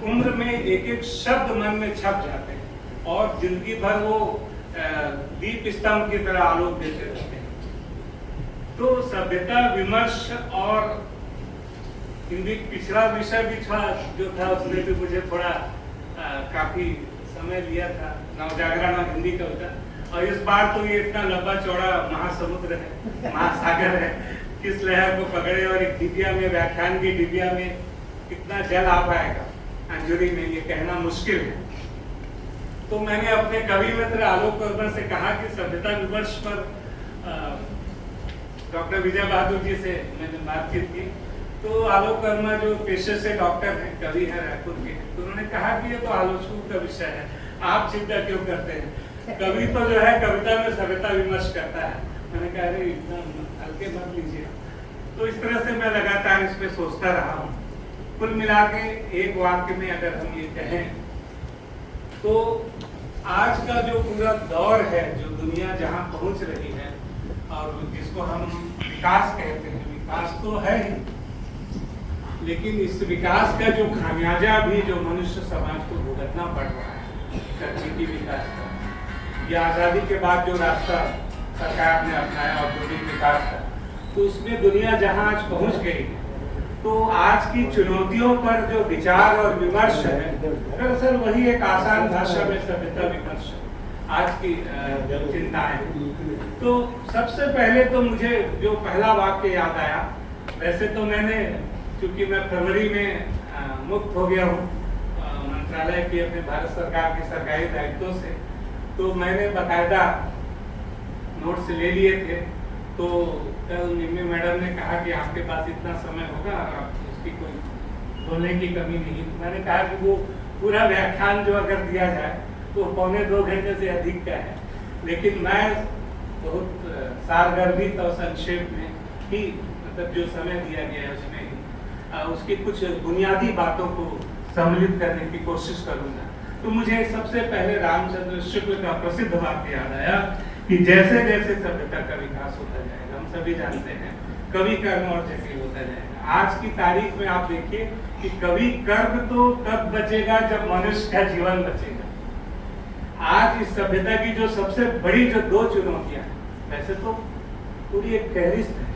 उम्र में एक एक शब्द मन में छप जाते हैं और जिंदगी भर वो दीप स्तंभ की तरह आलोक देते रहते हैं। तो सभ्यता विमर्श और हिंदी पिछला विषय भी था जो था, उसमें भी मुझे थोड़ा काफी समय लिया था, नवजागरण और हिंदी कविता। और इस बार तो ये इतना लंबा चौड़ा महासमुद्र है, महासागर है, किस लहर को पकड़े और एक डिबिया में, व्याख्यान की डिबिया में कितना जल आ पाएगा अंजुरी में, ये कहना मुश्किल है। तो मैंने अपने कवि मित्र आलोक वर्मा से कहा कि सभ्यता विमर्श पर डॉक्टर विजय बहादुर जी से मैंने बातचीत की। तो आलोक वर्मा जो पेशे से डॉक्टर हैं, कवि हैं, रायपुर के, तो उन्होंने कहा कि ये तो आलोचकों का विषय है, आप चिंता क्यों करते हैं, कवि तो जो है कविता में सभ्यता विमर्श करता है। मैंने कहा अरे इतना हल्के मत लीजिए। तो इस तरह से मैं लगातार इसमें सोचता रहा हूँ। कुल मिला के एक वाक्य में अगर हम ये कहें तो आज का जो पूरा दौर है, जो दुनिया जहाँ पहुँच रही है और जिसको हम विकास कहते हैं, विकास तो है ही, लेकिन इस विकास का जो खामियाजा भी जो मनुष्य समाज को भुगतना पड़ रहा है, तकनीकी विकास का, या आज़ादी के बाद जो रास्ता सरकार ने अपनाया औद्योगिक विकास का, तो उसमें दुनिया जहाँ आज पहुँच गई, तो आज की चुनौतियों पर जो विचार और विमर्श है, दरअसल वही एक आसान भाषा में सभ्यता विमर्श है, आज की चिंता है। तो सबसे पहले तो मुझे जो पहला वाक्य याद आया, वैसे तो मैंने, क्योंकि मैं फरवरी में मुक्त हो गया हूँ मंत्रालय के अपने भारत सरकार के सरकारी दायित्वों से, तो मैंने बाकायदा नोट्स ले लिए थे। तो कल निम्मी मैडम ने कहा कि आपके पास इतना समय होगा और आप उसकी कोई बोलने की कमी नहीं। मैंने कहा कि वो पूरा व्याख्यान जो अगर दिया जाए तो 1.25 घंटे से अधिक का है, लेकिन मैं बहुत सारगर्भित और संक्षेप में ही, मतलब जो समय दिया गया है उसमें ही उसकी कुछ बुनियादी बातों को सम्मिलित करने की कोशिश करूंगा। तो मुझे सबसे पहले रामचंद्र शुक्ल का प्रसिद्ध वाक्य याद आया कि जैसे जैसे सभ्यता का विकास होता जाएगा, हम सभी जानते हैं, कवि कर्म और जटिल होता जाएगा। आज की तारीख में आप देखिए कि कवि कर्म तो तब बचेगा जब मनुष्य का जीवन बचेगा। आज इस सभ्यता की जो सबसे बड़ी जो 2 चुनौतियां हैं, वैसे तो पूरी एक फहरिस्त है,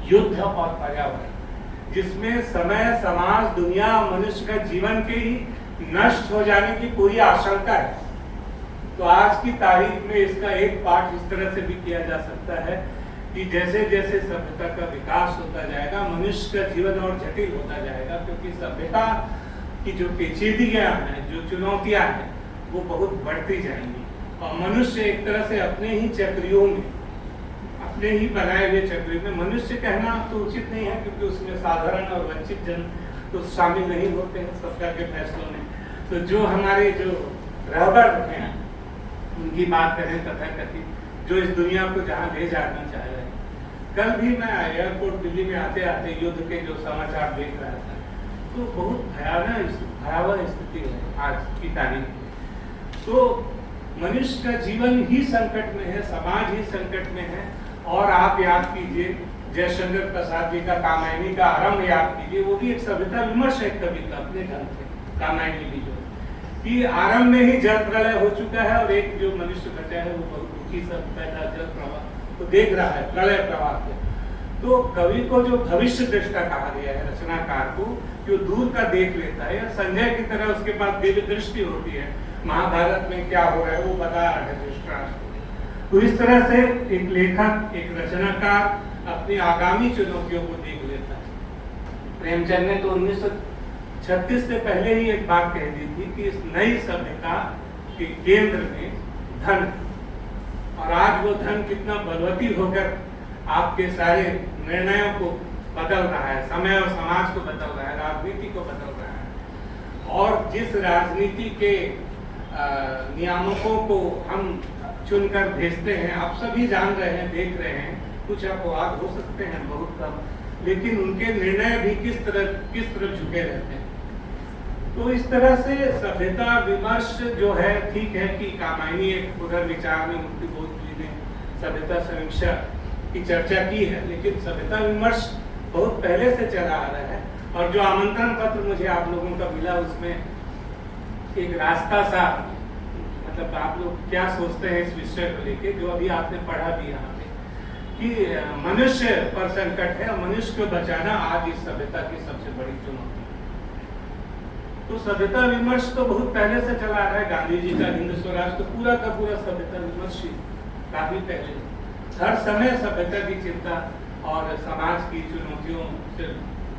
युद्ध और पर्यावरण, जिसमें समय, समाज, दुनिया, मनुष्य का जीवन के ही नष्ट हो जाने की पूरी आशंका है। तो आज की तारीख में इसका एक पाठ इस तरह से भी किया जा सकता है कि जैसे जैसे सभ्यता का विकास होता जाएगा, मनुष्य का जीवन और जटिल होता जाएगा, क्योंकि सभ्यता की जो पेचीदगियां हैं, जो चुनौतियां हैं, वो बहुत बढ़ती जाएंगी और मनुष्य एक तरह से अपने ही चक्रियों में, अपने ही बनाए हुए चक्रियों में, मनुष्य कहना तो उचित नहीं है क्योंकि उसमें साधारण और वंचित जन तो शामिल नहीं होते हैं सरकार के फैसलों में। तो जो हमारे जो रहबर हैं उनकी बात करें, तथाकथित जो इस दुनिया को जहाँ ले जाना चाह रहे हैं। कल भी मैं एयरपोर्ट दिल्ली में आते आते युद्ध के जो समाचार देख रहा था, तो बहुत भयावह स्थिति है आज की तारीख में। तो मनुष्य का जीवन ही संकट में है, समाज ही संकट में है। और आप याद कीजिए जयशंकर प्रसाद जी का कामायनी का आरंभ याद कीजिए, वो भी एक सभ्यता विमर्श है कविता अपने ढंग से, कामायनी भी जो कि आरंभ में ही जल प्रलय हो चुका है और एक जो मनुष्य बचा है वो बहुत दुखी सा पैदा जल प्रवाह तो देख रहा है, प्रलय प्रवाह को। तो कवि को जो भविष्य दृष्टा कहा गया है, रचनाकार को, जो दूर का देख लेता है, संजय की तरह उसके पास दिव्य दृष्टि होती है, महाभारत में क्या हो रहा है वो बता रहा है धृतराष्ट्र। तो इस तरह से एक लेखक, एक रचनाकार अपनी आगामी चुनौतियों को देख लेता है। प्रेमचंद ने तो 1936 से पहले ही एक बात कह दी थी कि इस नई सभ्यता के केंद्र में धन, और आज वो धन कितना बलवती होकर आपके सारे निर्णयों को बदल रहा है, समय और समाज को बदल रहा है, राजनीति को बदल रहा है। और जिस राजनीति के नियामकों को हम चुनकर भेजते हैं, आप सभी जान रहे हैं, देख रहे हैं, कुछ अपवाद हो सकते हैं, बहुत कम, लेकिन उनके निर्णय भी किस तरह झुके रहते हैं। तो इस तरह से सभ्यता विमर्श जो है, ठीक है कि कामायनी एक पुनर्विचार में मुक्ति बोध जी ने सभ्यता समीक्षा की चर्चा की है, लेकिन सभ्यता विमर्श बहुत पहले से चला आ रहा है और जो आमंत्रण पत्र मुझे आप लोगों का मिला उसमें एक रास्ता सा, मतलब आप लोग क्या सोचते हैं इस विषय को लेके, जो अभी आपने पढ़ा भी यहाँ पे कि मनुष्य पर संकट है और मनुष्य को बचाना आज इस सभ्यता की सबसे बड़ी चुनौती है। तो सभ्यता विमर्श तो बहुत पहले से चला आ रहा है। गांधी जी का हिंद स्वराज तो पूरा का पूरा सभ्यता विमर्श ही काफी पहले, हर समय सभ्यता की चिंता और समाज की चुनौतियों से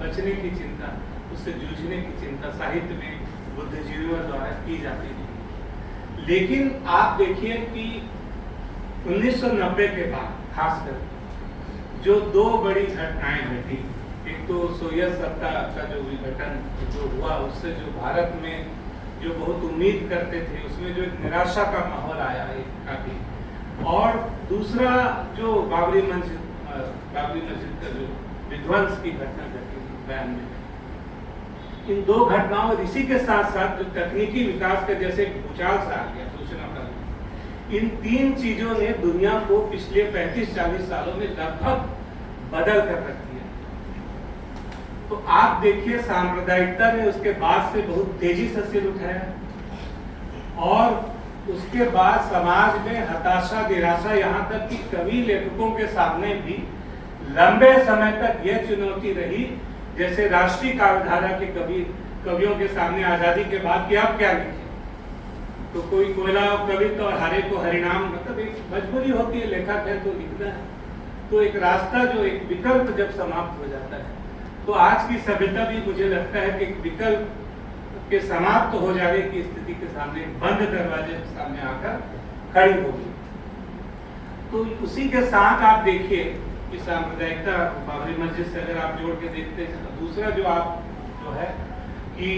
बचने की चिंता, उससे जूझने की चिंता साहित्य में बुद्धिजीवियों द्वारा की जाती है। लेकिन आप देखिए कि 1990 के बाद खासकर जो दो बड़ी घटनाएं घटी, एक तो सोवियत सत्ता का जो विघटन जो हुआ, उससे जो भारत में जो बहुत उम्मीद करते थे उसमें जो एक निराशा का माहौल आया एक काफी, और दूसरा जो बाबरी मस्जिद का जो विध्वंस की घटना घटी 92 में। इन दो घटनाओं और इसी के साथ साथ जो तकनीकी विकास का जैसे भूचाल सा आ गया सूचना प्रौद्योगिकी, इन तीन चीजों ने दुनिया को पिछले 35-40 सालों में लगभग बदल कर रख दिया। तो आप देखिए सांप्रदायिकता ने उसके बाद से बहुत तेजी से सिर उठाया और उसके बाद समाज में हताशा निराशा, यहाँ तक कि कवि लेखकों के सामने भी लंबे समय तक यह चुनौती रही, जैसे राष्ट्रीय काव्यधारा के कवियों के सामने आजादी के बाद कि आप क्या लिखें, तो कोई कोयला कवि तो हरे को हरिनाम, मतलब एक मजबूरी होती है, लेखक है तो लिखना है। तो एक रास्ता जो एक विकल्प जब समाप्त हो जाता है, तो आज की सभ्यता भी मुझे लगता है कि एक विकल्प के समाप्त हो जाने की स्थिति के सामने, बंद दरवाजे के सामने आकर खड़ी होगी। तो उसी के साथ आप देखिए कि सांप्रदायिकता बाबरी मस्जिद से अगर आप जोड़ के देखते हैं, तो दूसरा जो है कि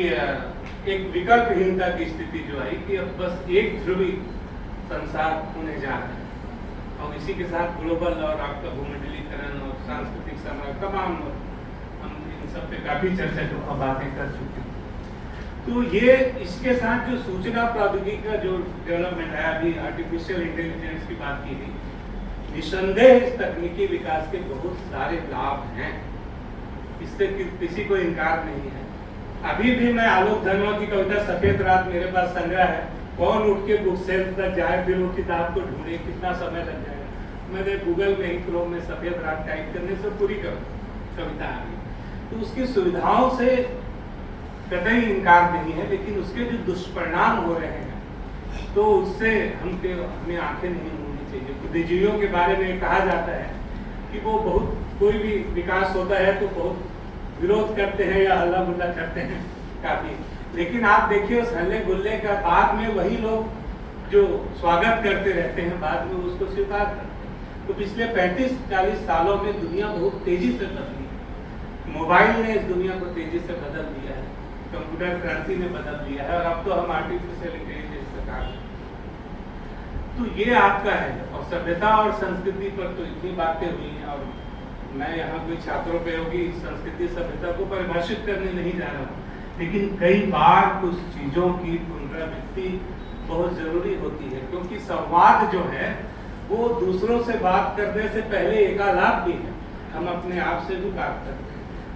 एक विकल्पहीनता की स्थिति जो आई कि अब बस एक ध्रुवी संसार होने जा रहा है, और इसी के साथ ग्लोबल और आपका भूमंडलीकरण और सांस्कृतिक समाज तमाम, हम इन सब पे काफी चर्चा जो बातें कर चुके हैं। तो ये इसके साथ जो सूचना प्रौद्योगिकी का जो डेवलपमेंट है, अभी आर्टिफिशियल इंटेलिजेंस की बात की गई, निसंदेह इस तकनीकी विकास के बहुत सारे लाभ हैं, इससे किसी को इनकार नहीं है। अभी भी मैं आलोक धनवा की कविता सफेद रात मेरे पास संग्रह है, कौन उठ के बुक सेल्फ तक जाए फिर वो किताब को ढूंढे, कितना समय लग जाएगा। मैंने गूगल में ही क्रोम में सफेद रात टाइप करने से पूरी कविता आ गई। तो उसकी सुविधाओं से कतई इनकार नहीं है, लेकिन उसके जो दुष्परिणाम हो रहे हैं तो उससे हमें आंखें नहीं मूंदनी चाहिए। बुद्धिजीवियों के बारे में कहा जाता है कि वो बहुत, कोई भी विकास होता है तो बहुत विरोध करते हैं या हल्ला गुल्ला करते हैं काफी, लेकिन आप देखिए उस हल्ले गुल्ले का बाद में वही लोग जो स्वागत करते रहते हैं, बाद में उसको स्वीकार करते हैं। तो पिछले 35-40 सालों में दुनिया बहुत तेजी से बदली है। मोबाइल ने इस दुनिया को तेजी से बदल दिया है, कंप्यूटर क्रांति ने बदल दिया है, और अब तो हम आर्टिफिशियल इंटेलिजेंस से काम करते हैं। तो ये आपका है। और सभ्यता और संस्कृति पर तो इतनी बातें हुई हैं, और मैं यहाँ कोई छात्रोपयोगी संस्कृति सभ्यता को परिभाषित करने नहीं जा रहा हूँ, लेकिन कई बार कुछ चीजों की पुनरावृत्ति बहुत जरूरी होती है, क्योंकि संवाद जो है वो दूसरों से बात करने से पहले एकालाप भी है, हम अपने आप से भी बात करते हैं।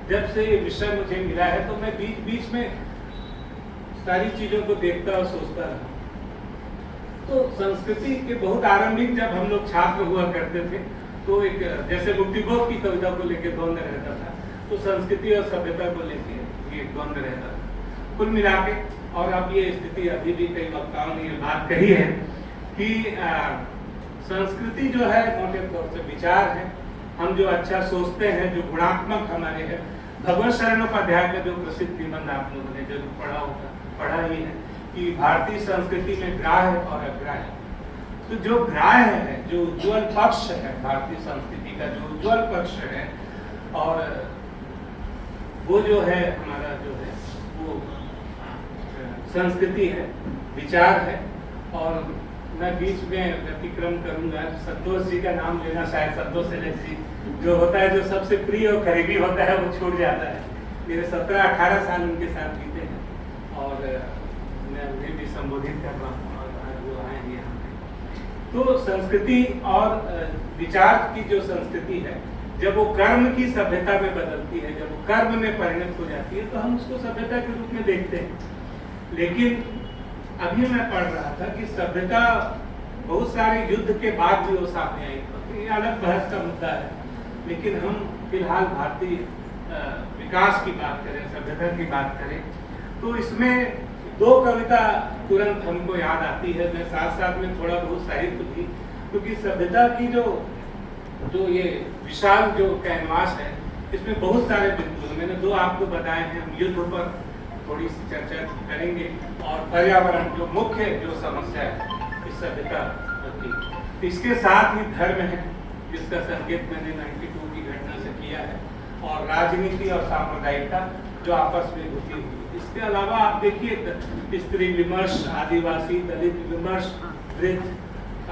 जब से ये विषय मुझे मिला है तो मैं बीच बीच में सारी चीजों को देखता और सोचता रहा। तो संस्कृति के बहुत आरंभिक जब हम लोग छात्र हुआ करते थे, तो एक जैसे मुक्तिबोध की कविता को लेकर द्वंद्व रहता था, तो संस्कृति और सभ्यता को लेकर ये द्वंद्व रहता था। कुल मिला के, और अब ये स्थिति अभी भी कई वक्ताओं ने ये बात कही है कि संस्कृति जो है मोटे तौर से विचार है, हम जो अच्छा सोचते हैं, जो गुणात्मक हमारे है। भगवत शरणोपाध्याय का जो प्रसिद्ध निबंध आप लोगों ने जरूर पढ़ा होगा, पढ़ा ही है कि भारतीय संस्कृति में ग्राह्य और अग्राह्य। तो जो ग्राह्य है, जो उज्ज्वल पक्ष है भारतीय संस्कृति का, जो उज्ज्वल पक्ष है, और वो जो है हमारा जो है वो संस्कृति है, विचार है। और मैं बीच में व्यतिक्रम करूंगा, संतोष जी का नाम लेना, शायद संतोष सेलेक्ट जी जो होता है, जो सबसे प्रिय और करीबी होता है, वो छूट जाता है। मेरे 17-18 साल उनके साथ बीते हैं, और मैं उन्हें भी संबोधित कर रहा हूँ, और आज वो आए हैं यहाँ पे। तो संस्कृति और विचार की जो संस्कृति है, जब वो कर्म की सभ्यता में बदलती है, जब वो कर्म में परिणत हो जाती है, तो हम उसको सभ्यता के रूप में देखते हैं। लेकिन अभी मैं पढ़ रहा था कि सभ्यता बहुत सारे युद्ध के बाद भी वो सामने आई, तो ये अलग बहस का मुद्दा है। लेकिन हम फिलहाल भारतीय विकास की बात करें, सभ्यता की बात करें, तो इसमें दो कविता तुरंत हमको याद आती है। मैं साथ साथ में थोड़ा बहुत साहित्य भी, क्योंकि सभ्यता की जो ये विशाल जो कैनवास है, इसमें बहुत सारे बिंदु हैं। मैंने दो आपको बताए हैं। हम युद्ध पर थोड़ी सी चर्चा करेंगे और पर्यावरण जो मुख्य जो समस्या है इस सभ्यता की, इसके साथ ही धर्म है जिसका संकेत मैंने 92 की घटना से किया है, और राजनीति और सांप्रदायिकता जो आपस में होती हुई। इसके अलावा आप देखिए स्त्री विमर्श, आदिवासी दलित विमर्श, वृद्ध,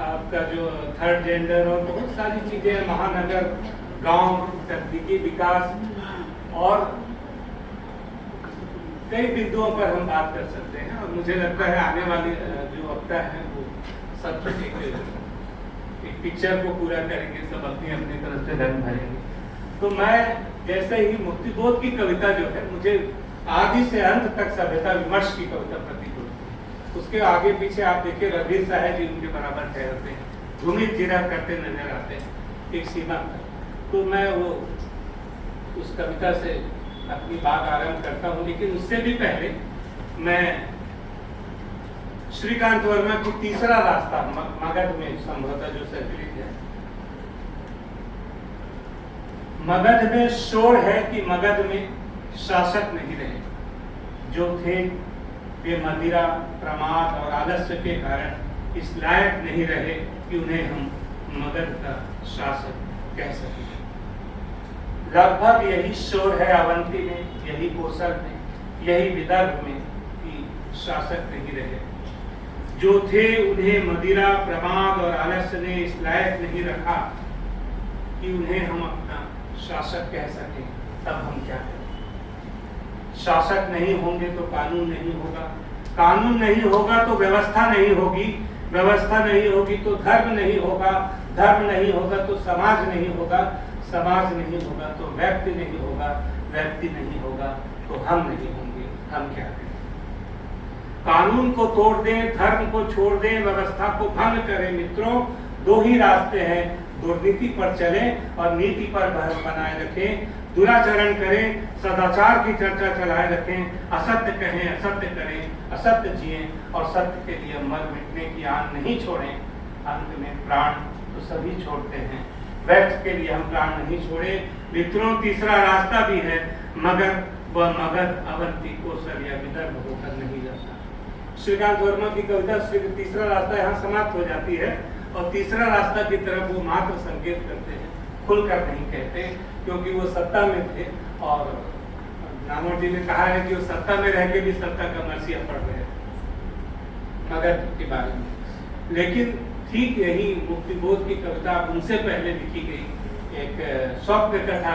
आपका जो थर्ड जेंडर और बहुत सारी चीजें, महानगर, गांव, तकनीकी विकास और कई बिंदुओं पर हम बात कर सकते हैं। और मुझे लगता है आने वाली जो वक्ता है वो सब एक पिक्चर को पूरा करेंगे, सब अपनी अपनी तरफ से रंग भरेंगे। तो मैं जैसे ही मुक्तिबोध की कविता जो है, मुझे आदि से अंत तक सभ्यता विमर्श की कविता प्रतीत होती है। उसके आगे पीछे आप देखिए रघुवीर साहब जी उनके बराबर ठहरते हैं, घूमित जिरा करते नजर आते हैं एक सीमा तक। तो मैं वो उस कविता से अपनी बात आरंभ करता हूँ, लेकिन उससे भी पहले मैं श्रीकांत वर्मा की तीसरा रास्ता मगध में संभवतः जो संकलित है, मगध में शोर है कि मगध में शासक नहीं रहे, जो थे वे मदिरा, प्रमाद और आलस्य के कारण इस लायक नहीं रहे कि उन्हें हम मगध का शासक कह सकें। लगभग यही शोर है अवंती में, यही कोसल में, यही विदर्भ में कि शासक नहीं रहे, जो थे उन्हें मदिरा, प्रमाद और आलस्य ने इस लायक नहीं रखा कि उन्हें हम अपना शासक कह सकें। तब हम क्या करें? शासक नहीं होंगे तो कानून नहीं होगा, कानून नहीं होगा तो व्यवस्था नहीं होगी, व्यवस्था नहीं होगी तो धर्म नहीं होगा, धर्म नहीं होगा तो समाज नहीं होगा, समाज नहीं होगा तो व्यक्ति नहीं होगा, व्यक्ति नहीं होगा तो हम नहीं होंगे। हम क्या करें? कानून को तोड़ दें, धर्म को छोड़ दें, व्यवस्था को भंग करें। मित्रों, दो ही रास्ते हैं, दुर्नीति पर चलें और नीति पर बहस बनाए रखें, दुराचरण करें, सदाचार की चर्चा चलाए रखें, असत्य कहें, असत्य करें, असत्य जिएं और सत्य के लिए मर मिटने की आन नहीं छोड़ें। अंत में प्राण तो सभी छोड़ते हैं, व्यक्ति के लिए हम प्राण नहीं छोड़े। मित्रों, तीसरा रास्ता भी है, मगर वह मगध, अवंती, कोसल या विदर्भ होकर नहीं जाता। श्रीकांत वर्मा की कविता तीसरा रास्ता यहाँ समाप्त हो जाती है और तीसरा रास्ता की तरफ वो मात्र संकेत करते हैं, खुलकर नहीं कहते, क्योंकि वो सत्ता में थे और नामोर जी ने कहा है कि वो सत्ता में रह के भी सत्ता का मरसिया पढ़ रहे हैं मगध के बारे में। लेकिन ठीक यही मुक्तिबोध की कविता उनसे पहले लिखी गई एक स्वप्न कथा,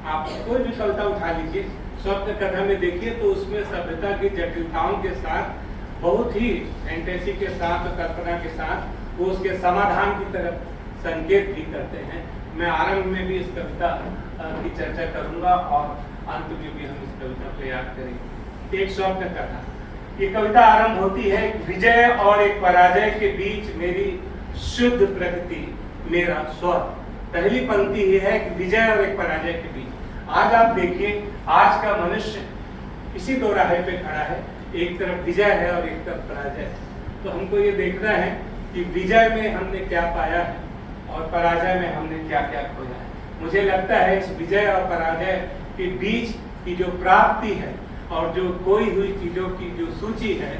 आप कोई भी कविता उठा लीजिए, स्वप्न कथा में देखिए तो उसमें सभ्यता की जटिलताओं के साथ, बहुत ही फैंटेसी के साथ, कल्पना के साथ वो उसके समाधान की तरफ संकेत भी करते हैं। मैं आरंभ में भी इस कविता की चर्चा करूंगा और अंत में भी हम इस कविता को याद करेंगे। एक स्वप्न कथा, ये कविता आरंभ होती है, विजय और एक पराजय के बीच मेरी शुद्ध प्रगति, मेरा स्वर। पहली पंक्ति ये है कि विजय और एक पराजय के बीच। आज आप देखिए, आज का मनुष्य इसी दोराहे पे खड़ा है, एक तरफ विजय है और एक तरफ पराजय है। तो हमको ये देखना है कि विजय में हमने क्या पाया है और पराजय में हमने क्या क्या खोया है। मुझे लगता है इस विजय और पराजय के बीच की जो प्राप्ति है और जो खोई हुई चीजों की जो सूची है,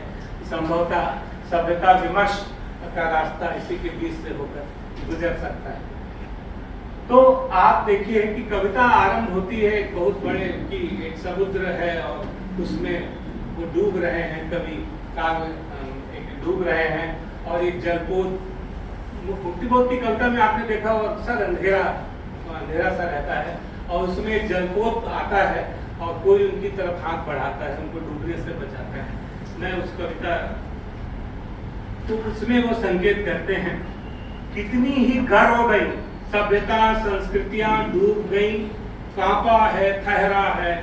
संभवतः सभ्यता विमर्श का रास्ता इसी के बीच से होकर गुजर सकता है। तो आप देखिए कि कविता आरंभ होती है एक बहुत बड़े की एक समुद्र है और उसमें वो डूब रहे हैं, कवि काव्य एक डूब रहे हैं और एक जलपोत। मुक्तिबोध की कविता में आपने देखा वो अक्सर अंधेरा सा रहता है और उसमें एक जलपोत आता है और कोई उनकी तरफ हाथ बढ़ाता है, उनको डूबने से बचाता है। मैं उस कविता तो उसमें वो संकेत करते हैं, कितनी ही गर्व गई सभ्यता संस्कृतियां डूब गई, कांपा है ठहरा है,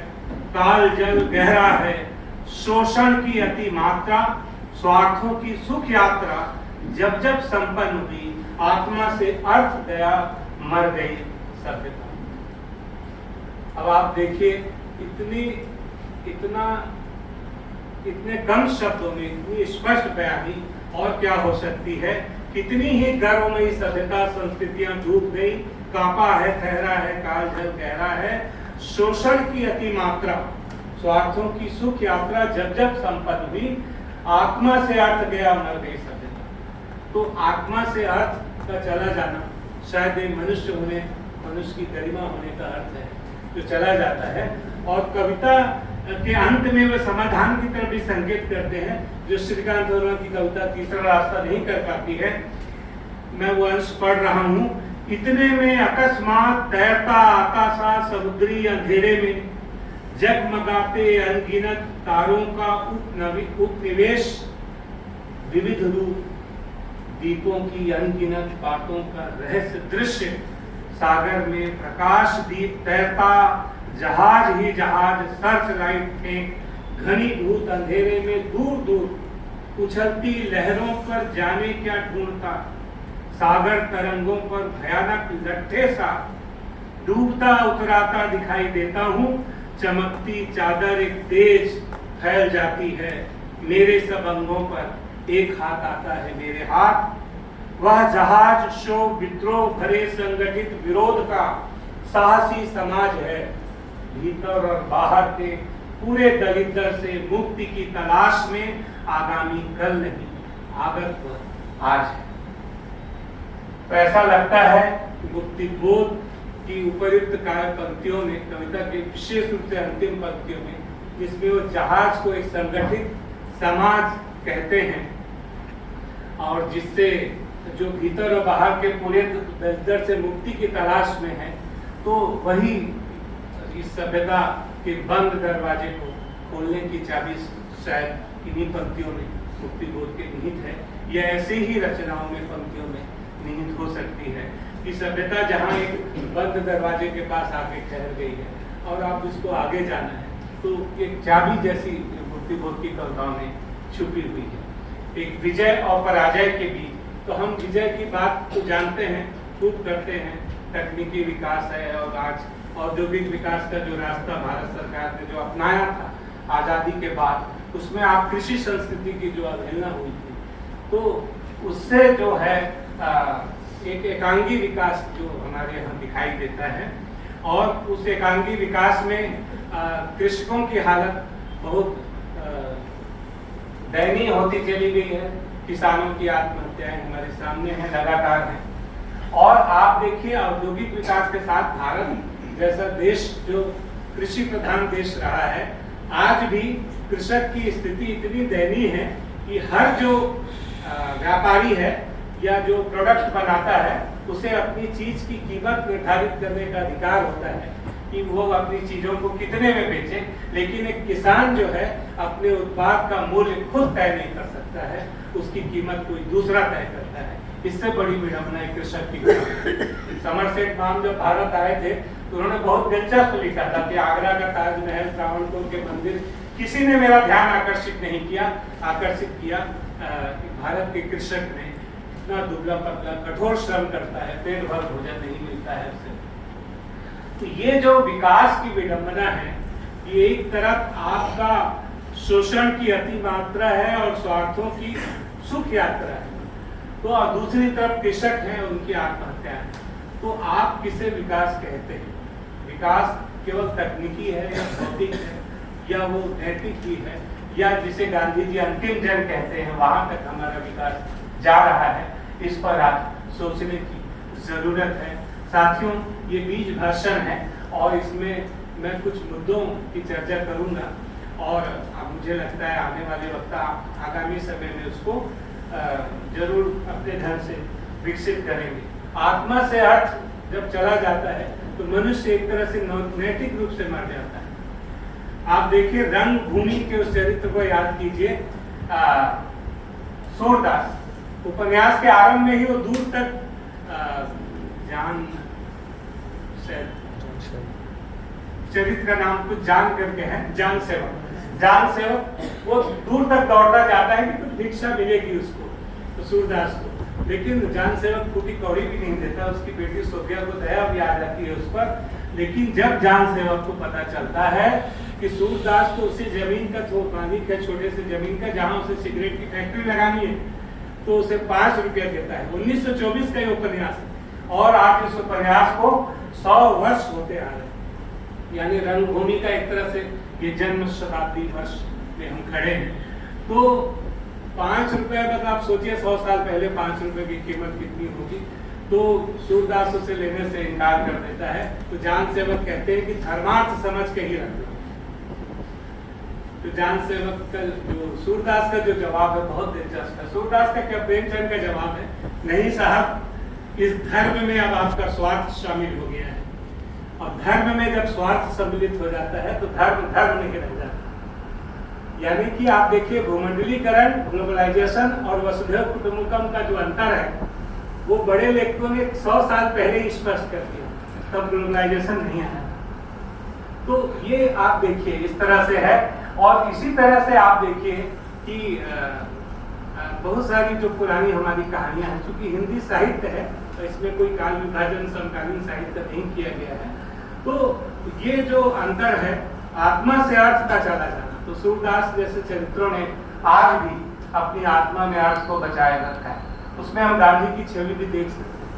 काल जल गहरा है, शोषण की अति मात्रा, स्वार्थों की सुख यात्रा जब जब संपन्न हुई, आत्मा से अर्थ गया, मर गई सभ्यता। अब आप देखिए इतने कम शब्दों में इतनी स्पष्ट बयानी और क्या हो सकती है। कितनी ही गर्वमयी सभ्यता संस्कृतियां डूब गई, कांपा है ठहरा है, काल जल गहरा है, शोषण की अति मात्रा, स्वार्थों की सुख यात्रा जब जब संपन्न हुई, आत्मा से अर्थ गया, मर गई सभ्यता। तो आत्मा से अर्थ का चला जाना शायद एक मनुष्य होने, मनुष्य की गरिमा होने का अर्थ है जो चला जाता है। और कविता के अंत में वे समाधान की तरफ भी संकेत करते हैं, जो श्रीकांत वर्मा की कविता तीसरा रास्ता नहीं कर पाती है। मैं वो अंश पढ़ रहा हूँ। इतने में अकस्मात तैरता आकाशा समुद्री अंधेरे में, जगमगाते अनगिनत तारों का उपनिवेश, विविध रूप दीपों की अनगिनत बातों का रहस्य दृश्य, सागर में प्रकाश दीप तैरता, जहाज ही जहाज सर्च लाइट फेंक, घनीभूत अंधेरे में दूर दूर उछलती लहरों पर जाने क्या ढूंढता, सागर तरंगों पर भयानक लट्ठे सा डूबता उतराता दिखाई देता हूँ, चमकती चादर एक तेज फैल जाती है, मेरे सब अंगों पर एक हाथ आता है मेरे हाथ, वह जहाज शोक विद्रोह भरे संगठित विरोध का साहसी समाज है, भीतर और बाहर के पूरे दलिद्र से मुक्ति की तलाश में, आगामी कल नहीं आगत पर आज है। तो ऐसा लगता है कि मुक्ति बोध की उपयुक्त कार्य पंक्तियों में, कविता के विशेष रूप से अंतिम पंक्तियों में, जिसमें वो जहाज को एक संगठित समाज कहते हैं और जिससे जो भीतर और बाहर के पूरे दलिद्र से मुक्ति की तलाश में है, तो वही इस सभ्यता के बंद दरवाजे को खोलने की चाबी शायद इन्हीं पंक्तियों में मुक्ति बोध के निहित है, या ऐसे ही रचनाओं में पंक्तियों में निहित हो सकती है कि सभ्यता जहाँ एक बंद दरवाजे के पास आके ठहर गई है और आप उसको आगे जाना है, तो एक चाबी जैसी मुक्ति बोध की कविताओं में छुपी हुई है, एक विजय और पराजय के बीच। तो हम विजय की बात तो जानते हैं, खूब करते हैं, तकनीकी विकास है और आज औद्योगिक विकास का जो रास्ता भारत सरकार ने जो अपनाया था आज़ादी के बाद, उसमें आप कृषि संस्कृति की जो अवहेलना हुई थी, तो उससे जो है एक एकांगी विकास जो हमारे यहाँ दिखाई देता है, और उस एकांगी विकास में कृषकों की हालत बहुत दयनीय होती चली गई है। किसानों की आत्महत्याएं हमारे सामने हैं, लगातार हैं। और आप देखिए औद्योगिक विकास के साथ भारत जैसा देश जो कृषि प्रधान देश रहा है, आज भी कृषक की स्थिति इतनी दयनीय है कि हर जो व्यापारी है या जो प्रोडक्ट बनाता है, उसे अपनी चीज की कीमत निर्धारित करने का अधिकार होता है कि वो अपनी चीजों को कितने में बेचे, लेकिन एक किसान जो है अपने उत्पाद का मूल्य खुद तय नहीं कर सकता है, उसकी कीमत कोई दूसरा तय करता है। इससे बड़ी विडंबना है कृषक की। समरसेट माम जब भारत आए थे तो उन्होंने बहुत दिलचस्प लिखा था कि आगरा का ताजमहल, त्रावणकोर के मंदिर, किसी ने मेरा ध्यान आकर्षित किया। भारत के कृषक ने इतना दुबला पतला कठोर श्रम करता है, पेट भर भोजन नहीं मिलता है उसे। तो ये जो विकास की विडंबना है, ये एक तरफ आपका शोषण की अति मात्रा है और स्वार्थों की सुख यात्रा है, तो और दूसरी तरफ कृषक हैं, उनकी आत्महत्या है। तो आप किसे विकास कहते हैं? विकास केवल तकनीकी है या भौतिक है, या वो नैतिक भी है, या जिसे गांधी जी अंतिम जन कहते हैं, वहां तक हमारा विकास जा रहा है? इस पर आज सोचने की जरूरत है। साथियों, ये बीज भाषण है और इसमें मैं कुछ मुद्दों की चर्चा करूंगा और मुझे लगता है आने वाले वक्त आगामी समय में उसको जरूर अपने ढंग से विकसित करेंगे। आत्मा से अर्थ जब चला जाता है तो मनुष्य एक तरह से नैतिक रूप से मर जाता है। आप देखिए रंग भूमि के उस चरित्र को याद कीजिए। सूरदास उपन्यास के आरंभ में ही वो दूर तक जान शायद चरित्र का नाम कुछ जान करके है, जान सेवक वो दूर तक दौड़ता जाता है कि कुछ भिक्षा मिलेगी उसको, तो सूरदास को, लेकिन जान सेवक फूटी कौड़ी भी नहीं देता। उसकी बेटी सोफिया को दया भी आ जाती है उस पर, लेकिन जब जान सेवक को पता चलता है कि सूरदास को उसी जमीन का मालिक है, छोटे से जमीन का, जहां उसे सिगरेट की फैक्ट्री लगानी है, तो उसे 5 रुपया देता है। 1924 का ये उपन्यास है और आज इस उपन्यास को 100 वर्ष होते आ रहे हैं, यानी रंगभूमि का एक तरह से ये जन्म शताब्दी वर्ष में हम खड़े हैं। तो 5 रुपए, अगर आप सोचिए 100 साल पहले 5 रुपए की कीमत कितनी होगी, तो सूरदास उसे लेने से इनकार कर देता है। तो जान सेवक कहते हैं कि धर्मार्थ समझ के ही रख लो। तो जान सेवक का जो सूरदास का जो जवाब है बहुत दिलचस्प है। सूरदास का क्या प्रेमचंद का जवाब है, नहीं साहब, इस धर्म में अब आपका स्वार्थ शामिल हो गया है, और धर्म में जब स्वार्थ सम्मिलित हो जाता है तो धर्म धर्म नहीं रह जाता। यानी कि आप देखिए भूमंडलीकरण, ग्लोबलाइजेशन और वसुधैव कुटुंबकम का जो अंतर है वो बड़े लेखकों ने 100 साल पहले ही स्पष्ट कर दिया, तब ग्लोबलाइजेशन नहीं आया। तो ये आप देखिए इस तरह से है। और इसी तरह से आप देखिए कि बहुत सारी जो पुरानी हमारी कहानियां हैं, चूंकि हिंदी साहित्य है तो इसमें कोई काल विभाजन समकालीन साहित्य नहीं किया गया है, तो ये जो अंतर है आत्मा से अर्थ का चला जाना, तो सूरदास जैसे चरित्रों ने आज भी अपनी आत्मा में अर्थ को बचाए रखा है। उसमें हम गांधी की छवि भी देख सकते हैं।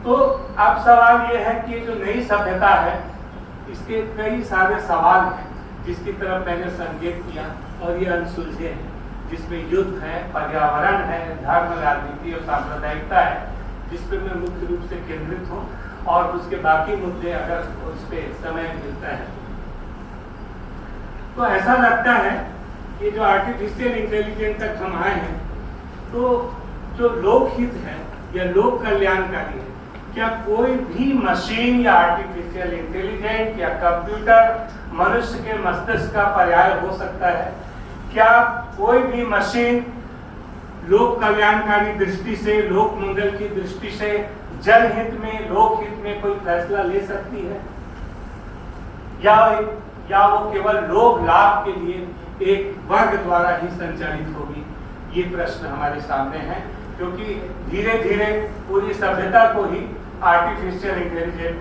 तो अब सवाल ये है कि जो नई सभ्यता है इसके कई सारे सवाल हैं जिसकी तरफ मैंने संकेत किया, और ये अनसुलझे हैं, जिसमें युद्ध है, पर्यावरण है, धर्म, राजनीति और सांप्रदायिकता है, जिस पर मैं मुख्य रूप से केंद्रित हूँ, और उसके बाकी मुद्दे अगर उस पर समय मिलता है तो ऐसा लगता है कि जो आर्टिफिशियल इंटेलिजेंस तक हम आए हैं, तो जो लोकहित है या लोक कल्याणकारी है, क्या कोई भी मशीन या आर्टिफिशियल इंटेलिजेंस या कंप्यूटर मनुष्य के मस्तिष्क का पर्याय हो सकता है? क्या कोई भी मशीन लोक कल्याणकारी दृष्टि से, लोक मंगल की दृष्टि से, जनहित में, लोकहित में कोई फैसला ले सकती है, या वो केवल लोभ लाभ के लिए एक वर्ग द्वारा ही संचालित होगी? ये प्रश्न हमारे सामने है, क्योंकि धीरे धीरे पूरी सभ्यता को ही आर्टिफिशियल इंटेलिजेंस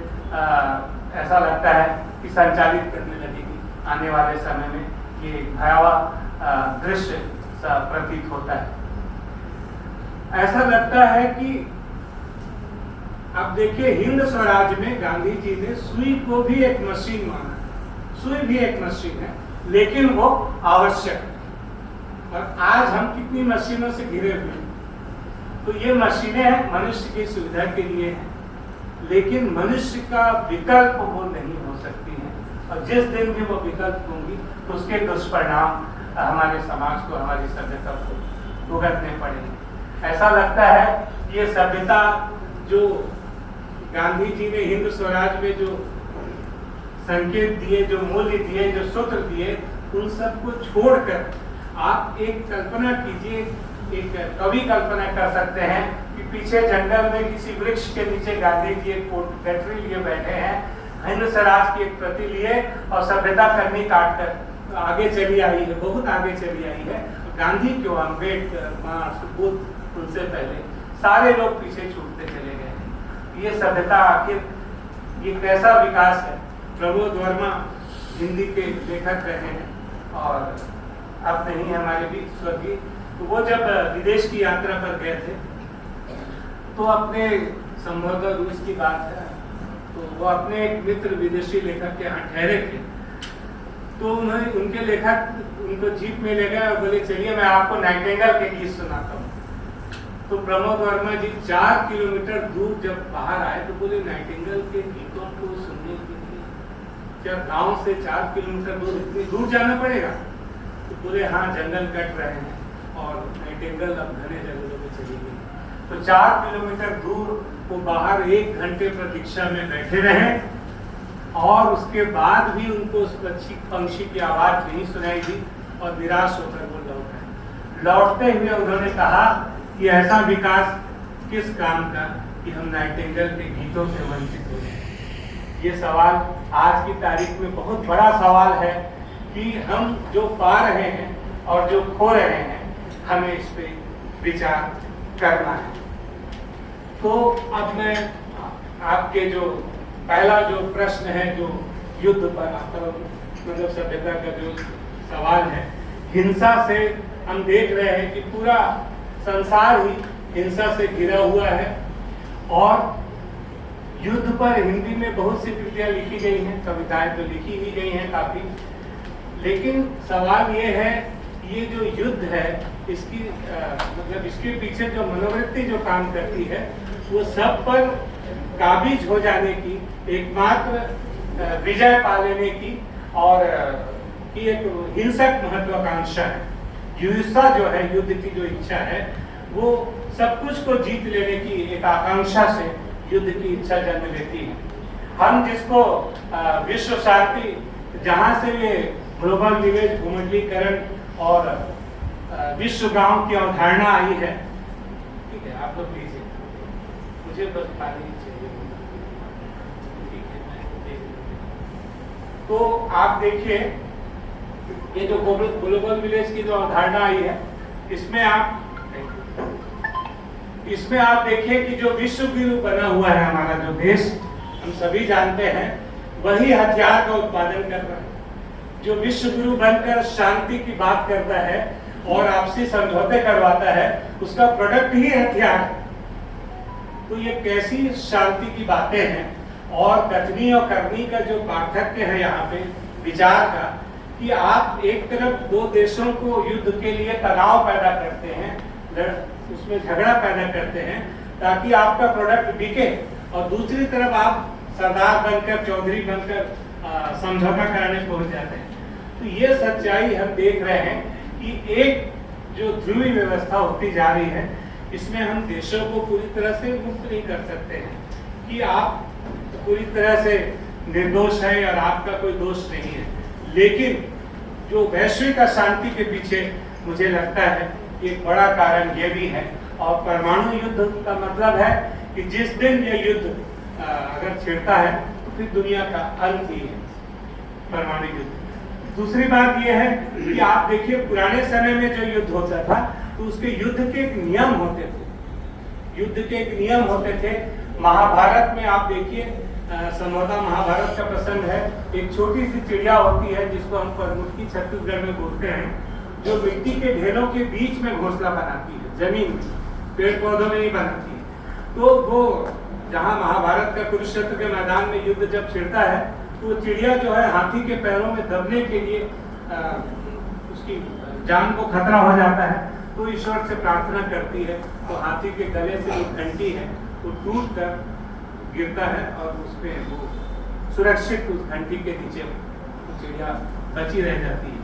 ऐसा लगता है कि संचालित करने लगेगी आने वाले समय में। ये भयावह दृश्य सा प्रतीत होता है। ऐसा लगता है कि अब देखिए हिंद स्वराज में गांधी जी ने सुई को भी एक मशीन माना। सुई भी एक मशीन है, लेकिन वो आवश्यक है। और आज हम कितनी मशीनों से घिरे हुए हैं। तो ये मशीनें मनुष्य की सुविधा के लिए हैं, लेकिन मनुष्य का विकल्प वो नहीं हो सकती हैं, और जिस दिन भी वो विकल्प होंगी तो उसके दुष्परिणाम हमारे समाज को, हमारी सभ्यता को भुगतने पड़ेंगे। ऐसा लगता है ये सभ्यता जो गांधी जी ने हिंद स्वराज में जो संकेत दिए, जो मूल्य दिए, जो सूत्र दिए, उन सबको छोड़कर आप एक कल्पना कीजिए, एक कवि कल्पना कर सकते हैं कि पीछे जंगल में किसी वृक्ष के नीचे गांधी जी एक गठरी लिए बैठे हैं, हिंद स्वराज की एक प्रति लिए, और सभ्यता करनी काट कर आगे चली आई है, बहुत आगे चली आई है। गांधी क्यों, अम्बेडकर, मार्क्स, बुद्ध, उनसे पहले सारे लोग पीछे छूटते चले गए हैं। ये सभ्यता आखिर ये कैसा विकास है? प्रमोद वर्मा हिंदी के लेखक रहे हैं और अब नहीं हमारे बीच, स्वर्गीय। तो वो जब विदेश की यात्रा पर गए थे तो अपने, संभवतः रूस की बात है, तो वो अपने एक मित्र विदेशी लेखक के यहाँ ठहरे थे। तो उन्होंने, उनके लेखक उनको जीप में ले गए और बोले चलिए मैं आपको नाइटिंगेल के गीत सुनाता हूँ। तो प्रमोद वर्मा जी 4 किलोमीटर दूर जब बाहर आए तो बोले नाइटिंगेल के गीतों को सुनने के लिए क्या गांव से 4 किलोमीटर दूर, इतनी दूर जाना पड़ेगा? तो बोले हाँ, जंगल कट रहे हैं और नाइटिंगेल अब घने जंगलों में चली गई। तो 4 किलोमीटर दूर वो बाहर 1 घंटे प्रतीक्षा में बैठे रहे, और उसके बाद भी उनको उस पंछी की आवाज नहीं सुनाई दी, और निराश होकर वो लौट आए। लौटते हुए उन्होंने कहा कि ऐसा विकास किस काम का कि हम नाइटिंगेल के गीतों से वंचित हो जाए? ये सवाल आज की तारीख में बहुत बड़ा सवाल है कि हम जो पा रहे हैं और जो खो रहे हैं, हमें इस पे विचार करना है। तो अब मैं आपके जो पहला जो प्रश्न है, जो युद्ध पर मतलब सभ्यता का जो सवाल है, हिंसा से हम देख रहे हैं कि पूरा संसार ही हिंसा से घिरा हुआ है। और युद्ध पर हिंदी में बहुत सी कृतियां लिखी गई हैं, कविताएं तो लिखी ही गई हैं काफी, लेकिन सवाल ये है, ये जो युद्ध है इसकी मतलब इसके पीछे जो मनोवृत्ति जो काम करती है, वो सब पर काबिज हो जाने की, एकमात्र विजय पा लेने की और की एक हिंसक महत्वाकांक्षा है। युद्ध जो है, युद्ध की जो इच्छा है, वो सब कुछ को जीत लेने की एक आकांक्षा से युद्ध की इच्छा जन्म लेती है। हम जिसको विश्व शांति, जहां से ये ग्लोबल विलेज, भूमंडलीकरण और विश्व गांव की अवधारणा आई है, ठीक है, आप लोग लीजिए, मुझे बस पानी चाहिए, ठीक है। तो आप देखिए, ये जो ग्लोबल विलेज की जो अवधारणा आई है, इसमें आप देखिए कि जो विश्व गुरु बना हुआ है हमारा जो देश, हम सभी जानते हैं, वही हथियार का उत्पादन कर रहा है। जो विश्व गुरु बनकर शांति की बात करता है और आपसी समझौते करवाता है, उसका प्रोडक्ट ही हथियार है। तो ये कैसी शांति की बातें हैं, और कथनी और करनी का जो पार्थक्य है यहाँ पे विचार का, कि आप एक तरफ दो देशों को युद्ध के लिए तनाव पैदा करते हैं, उसमें झगड़ा पैदा करते हैं ताकि आपका प्रोडक्ट बिके, और दूसरी तरफ आप सरदार बनकर, चौधरी बनकर समझौता कराने पहुंच जाते हैं। तो ये सच्चाई हम देख रहे हैं कि एक जो ध्रुवीय व्यवस्था होती जा रही है, इसमें हम देशों को पूरी तरह से मुक्त नहीं कर सकते हैं कि आप पूरी तरह से निर्दोष है और आपका कोई दोष नहीं है। लेकिन जो वैश्विक अशांति के पीछे मुझे लगता है एक बड़ा कारण ये भी है, और परमाणु युद्ध का मतलब है कि जिस दिन ये युद्ध अगर छिड़ता है तो फिर दुनिया का अंत ही है, परमाणु युद्ध। दूसरी बात यह है कि आप देखिए, पुराने समय में जो युद्ध होता था तो उसके युद्ध के एक नियम होते थे, युद्ध के एक नियम होते थे। महाभारत में आप देखिए, संभवतः महाभारत का प्रसंग है, एक छोटी सी चिड़िया होती है जिसको हम परमुटकी छत्तीसगढ़ में बोलते हैं, जो मिट्टी के ढेरों के बीच में घोंसला बनाती है, जमीन में, पेड़ पौधों में नहीं बनाती है। तो वो जहाँ महाभारत का कुरुक्षेत्र के मैदान में युद्ध जब छिड़ता है, तो चिड़िया जो है हाथी के पैरों में दबने के लिए उसकी जान को खतरा हो जाता है, तो ईश्वर से प्रार्थना करती है, तो हाथी के गले से जो घंटी है वो टूट कर गिरता है और उसमें वो सुरक्षित उस घंटी के नीचे चिड़िया बची रह जाती है।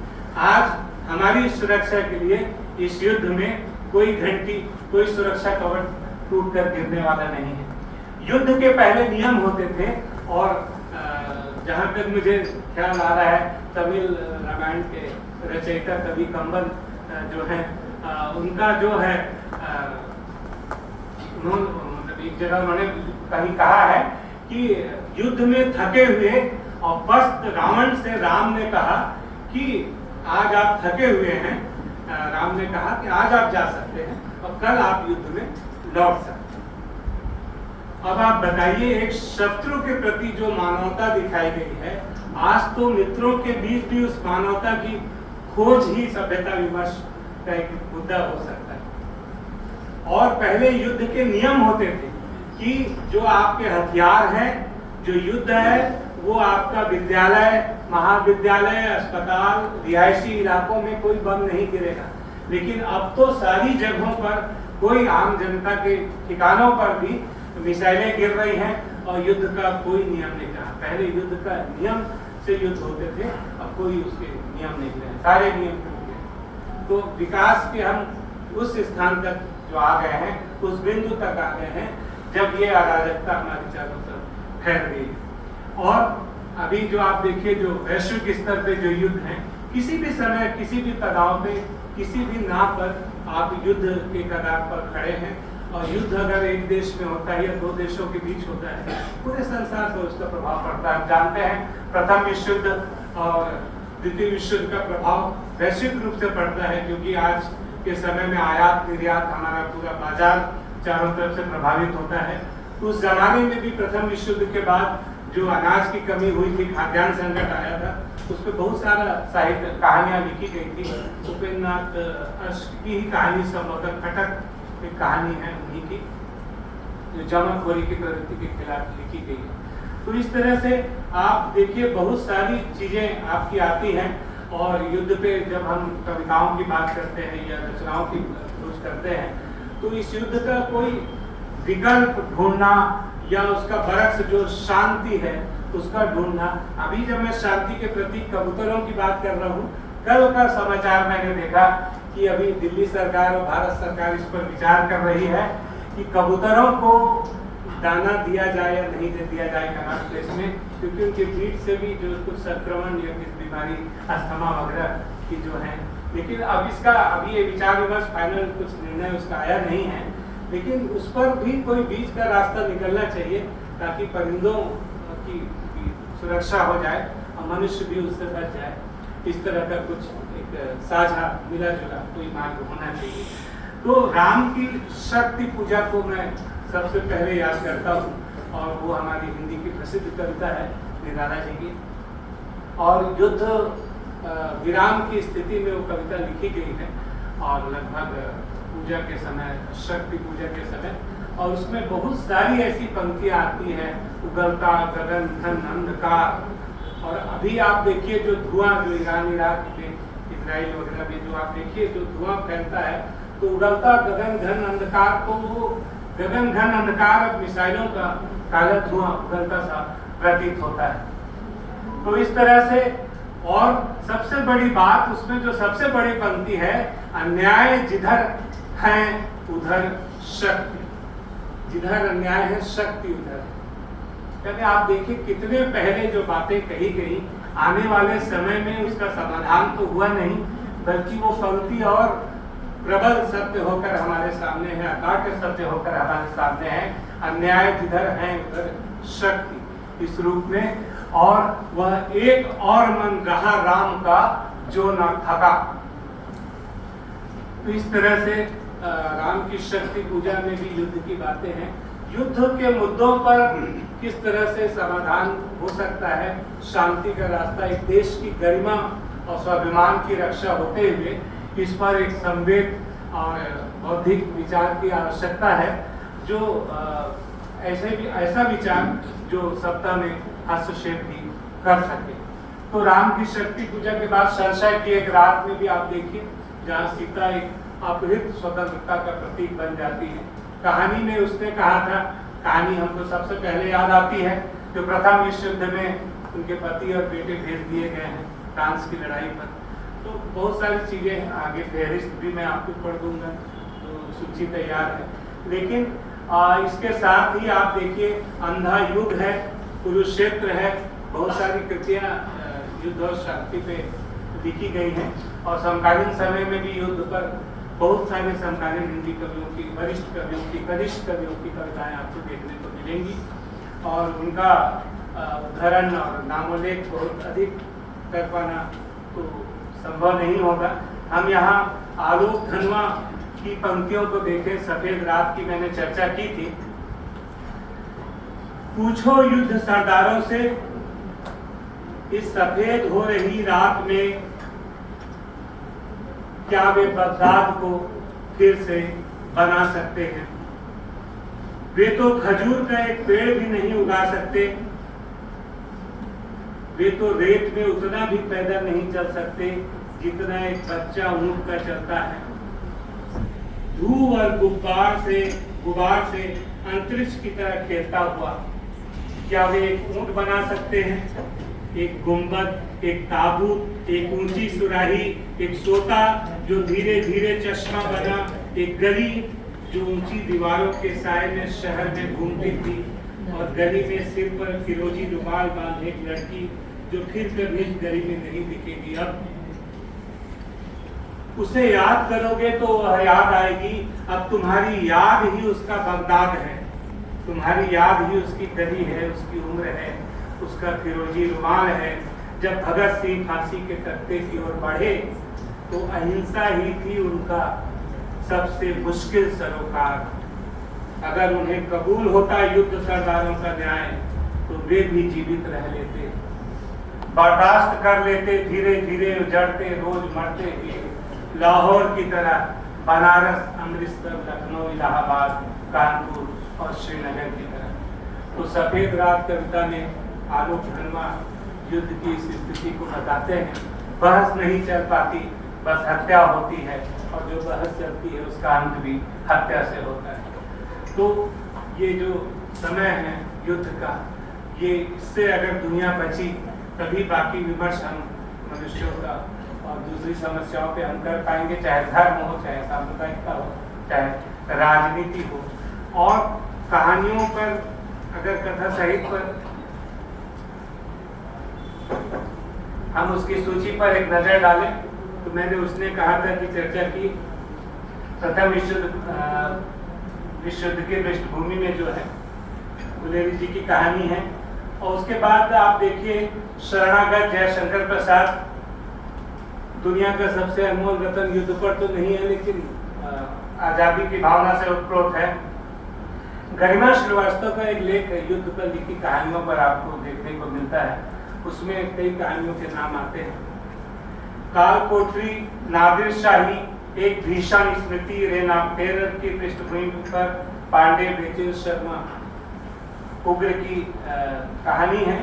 आज हमारी सुरक्षा के लिए इस युद्ध में कोई घंटी, कोई सुरक्षा कवच टूट कर गिरने वाला नहीं है। युद्ध के पहले नियम होते थे, और जहाँ तक मुझे ख्याल आ रहा है, तमिल रामायण के रचयिता कवि कंबन जो है, उनका जो है एक जगह उन्होंने कहीं कहा है कि युद्ध में थके हुए और पस्त रावण से राम ने कहा कि आज आप थके हुए हैं, राम ने कहा कि आज आप जा सकते हैं और कल आप युद्ध में लौट सकते हैं। अब आप बताइए, एक शत्रु के प्रति जो मानवता दिखाई गई है, आज तो मित्रों के बीच भी उस मानवता की खोज ही सभ्यता विमर्श का एक मुद्दा हो सकता है। और पहले युद्ध के नियम होते थे कि जो आपके हथियार हैं, जो युद्ध है, वो आपका विद्यालय, महाविद्यालय, अस्पताल, रिहायशी इलाकों में कोई बम नहीं गिरेगा। लेकिन अब तो सारी जगहों पर, कोई आम जनता के ठिकानों पर भी मिसाइलें गिर रही हैं और युद्ध का कोई नियम नहीं रहा। पहले युद्ध का नियम से युद्ध होते थे, अब कोई उसके नियम नहीं रहे, सारे नियम टूट गए। तो विकास के हम उस स्थान तक जो आ गए हैं, उस बिंदु तक आ गए हैं जब ये अराजकता हमारे चारों तरफ फैल गई। और अभी जो आप देखिए, जो वैश्विक स्तर पे जो युद्ध हैं, किसी भी समय, किसी भी तनाव पे, किसी भी नाव पर आप युद्ध के कगार पर खड़े हैं और युद्ध अगर एक देश में होता है या दो देशों के बीच होता है, पूरे संसार पर उसका प्रभाव पड़ता है। आप जानते हैं प्रथम विश्व युद्ध और द्वितीय विश्व युद्ध का प्रभाव वैश्विक रूप से पड़ता है, क्योंकि आज के समय में आयात निर्यात हमारा पूरा बाजार चारों तरफ से प्रभावित होता है। उस जमाने में भी प्रथम विश्व युद्ध के बाद जो अनाज की कमी हुई थी, खाद्यान्न संकट आया था, उस पर बहुत सारा साहित्य कहानियां लिखी गई थी। उपेंद्रनाथ अश्क की ही कहानी संभवतः खटक एक कहानी है उन्हीं की, जो जमाखोरी की प्रवृत्ति के खिलाफ लिखी गई है। तो इस तरह से आप देखिए बहुत सारी चीजें आपकी आती हैं। और युद्ध पे जब हम कविताओं की बात करते हैं या रचनाओं की खोज करते हैं, तो इस युद्ध का कोई विकल्प ढूंढना या उसका बरक्स जो शांति है उसका ढूंढना। अभी जब मैं शांति के प्रति कबूतरों की बात कर रहा हूँ, कल का समाचार मैंने देखा कि अभी दिल्ली सरकार और भारत सरकार इस पर विचार कर रही है कि कबूतरों को दाना दिया जाए या नहीं दिया जाए कनाट प्लेस में, क्योंकि उनके बीट से भी जो कुछ संक्रमण या किस बीमारी अस्थमा वगैरह की जो है। लेकिन अब इसका अभी ये विचार विमर्श फाइनल कुछ निर्णय उसका आया नहीं है, लेकिन उस पर भी कोई बीच का रास्ता निकलना चाहिए ताकि परिंदों की सुरक्षा हो जाए और मनुष्य भी उससे बच जाए। इस तरह का कुछ एक साझा मिला जुला कोई मार्ग होना चाहिए। तो राम की शक्ति पूजा को मैं सबसे पहले याद करता हूँ, और वो हमारी हिंदी की प्रसिद्ध कविता है निराला जी की। और युद्ध विराम की स्थिति में वो कविता लिखी गई है, और लगभग पूजा के समय, शक्ति पूजा के समय, और उसमें बहुत सारी ऐसी पंक्तियां आती हैं, उगलता गगन घन अंधकार। और अभी आप देखिए जो धुआं जो ईरान इराक में इजराइल वगैरह में जो आप देखिए जो धुआं फैलता है, तो उगलता गगन घन अंधकार, तो वो गगन घन अंधकार अब मिसाइलों का काला धुआं उगलता सा प्रतीत होता है। तो इस तरह से, और सबसे बड़ी बात उसमें जो सबसे बड़ी पंक्ति है, अन्याय जिधर है उधर शक्ति, जिधर अन्याय है शक्ति उधर है। कहते आप देखिए कितने पहले जो बातें कही गई, आने वाले समय में उसका समाधान तो हुआ नहीं, बल्कि वो पंक्ति और प्रबल सत्य होकर हमारे सामने है, अकाट्य सत्य होकर हमारे सामने है। अन्याय जिधर है उधर शक्ति इस रूप में, और वह एक और मन रहा राम का जो न थका। तो इस तरह से राम की शक्ति पूजा में भी युद्ध की बातें हैं। युद्ध के मुद्दों पर किस तरह से समाधान हो सकता है, शांति का रास्ता, एक देश की गरिमा और स्वाभिमान की रक्षा होते हुए, इस पर एक संवेद और बौद्धिक विचार की आवश्यकता है, जो ऐसा विचार जो सत्ता में हस्तक्षेप भी कर सके। तो राम की शक्ति पूजा के बाद सरसा की एक रात में भी आप देखिए, जहाँ सीता एक अपहृत स्वतंत्रता का प्रतीक बन जाती है। कहानी में उसने कहा था, कहानी हमको सबसे पहले याद आती है जो प्रथम विश्व युद्ध में उनके पति और बेटे भेज दिए गए हैं फ्रांस की लड़ाई पर। तो बहुत सारी चीजें हैं, आगे फेहरिस्त भी मैं आपको पढ़ दूंगा, तो सूची तैयार है। लेकिन इसके साथ ही आप देखिए अंधा युद्ध है, कुरुक्षेत्र है, बहुत सारी कृतियां युद्ध और शांति पे लिखी गई हैं। और समकालीन समय में भी युद्ध पर बहुत सारे समकालीन हिंदी कवियों की, वरिष्ठ कवियों की, कनिष्ठ कवियों की कविताएं आपको देखने को मिलेंगी, और उनका उद्धरण और नामोल्लेख बहुत अधिक कर पाना तो संभव नहीं होगा। हम यहाँ आलोक धनवा की पंक्तियों को देखें। सफेद रात की मैंने चर्चा की थी। पूछो युद्ध सरदारों से, इस सफेद हो रही रात में क्या वे बगदाद को फिर से बना सकते हैं? वे तो खजूर का एक पेड़ भी नहीं उगा सकते, वे तो रेत में उतना भी पैदल नहीं चल सकते जितना एक बच्चा ऊंट का चलता है। धूल और गुब्बार से अंतरिक्ष की तरह खेलता हुआ क्या वे एक ऊंट बना सकते हैं? एक गुंबद, एक ताबूत, एक ऊंची सुराही, एक सोता जो धीरे धीरे चश्मा बना, एक गली जो ऊंची दीवारों के साए में शहर में घूमती थी, और गली में सिर पर फिरोजी रुमाल बांधे एक लड़की जो फिर कभी इस गली में नहीं दिखेगी। अब उसे याद करोगे तो वह याद आएगी। अब तुम्हारी याद ही उसका बगदाद है, तुम्हारी याद ही उसकी गली है, उसकी उम्र है, उसका फिरोजी रुमाल है। जब भगत सिंह फांसी के तख्ते की ओर बढ़े तो अहिंसा ही थी उनका सबसे मुश्किल सरोकार। अगर उन्हें कबूल होता युद्ध सरदारों का न्याय तो वे भी जीवित रह लेते, बर्दाश्त कर लेते धीरे धीरे उजड़ते रोज मरते हुए लाहौर की तरह, बनारस, अमृतसर, लखनऊ, इलाहाबाद, कानपुर और श्रीनगर की तरह। तो सफेद रात कविता में आलोक वर्मा युद्ध की इस स्थिति को बताते हैं। बहस नहीं चल पाती, बस हत्या होती है, और जो बहस चलती है उसका अंत भी हत्या से होता है। तो ये जो समय है युद्ध का, ये इससे अगर दुनिया बची तभी बाकी विमर्श हम मनुष्यों का और दूसरी समस्याओं पे हम कर पाएंगे, चाहे धर्म हो, चाहे सामुदायिकता हो, चाहे राजनीति हो। और कहानियों पर अगर कथा साहित्य पर हम उसकी सूची पर एक नजर डालें तो मैंने उसने कहा था कि चर्चा की प्रथम विश्व युद्ध की पृष्ठभूमि में जो है गुलेरी जी की कहानी है। और उसके बाद आप देखिए शरणागत जयशंकर प्रसाद, दुनिया का सबसे अनमोल रतन युद्ध पर तो नहीं है लेकिन आजादी की भावना से उत्प्रोत है। गरिमा श्रीवास्तव का एक लेख है युद्ध पर लिखी कहानियों पर, आपको देखने को मिलता है। उसमें कई कहानियों के नाम आते हैं। काल कोठरी, नादिर शाही, एक भीषण स्मृति, रेनापेरर की पृष्ठभूमि पर पांडे बेचिल शर्मा उग्र की कहानी है।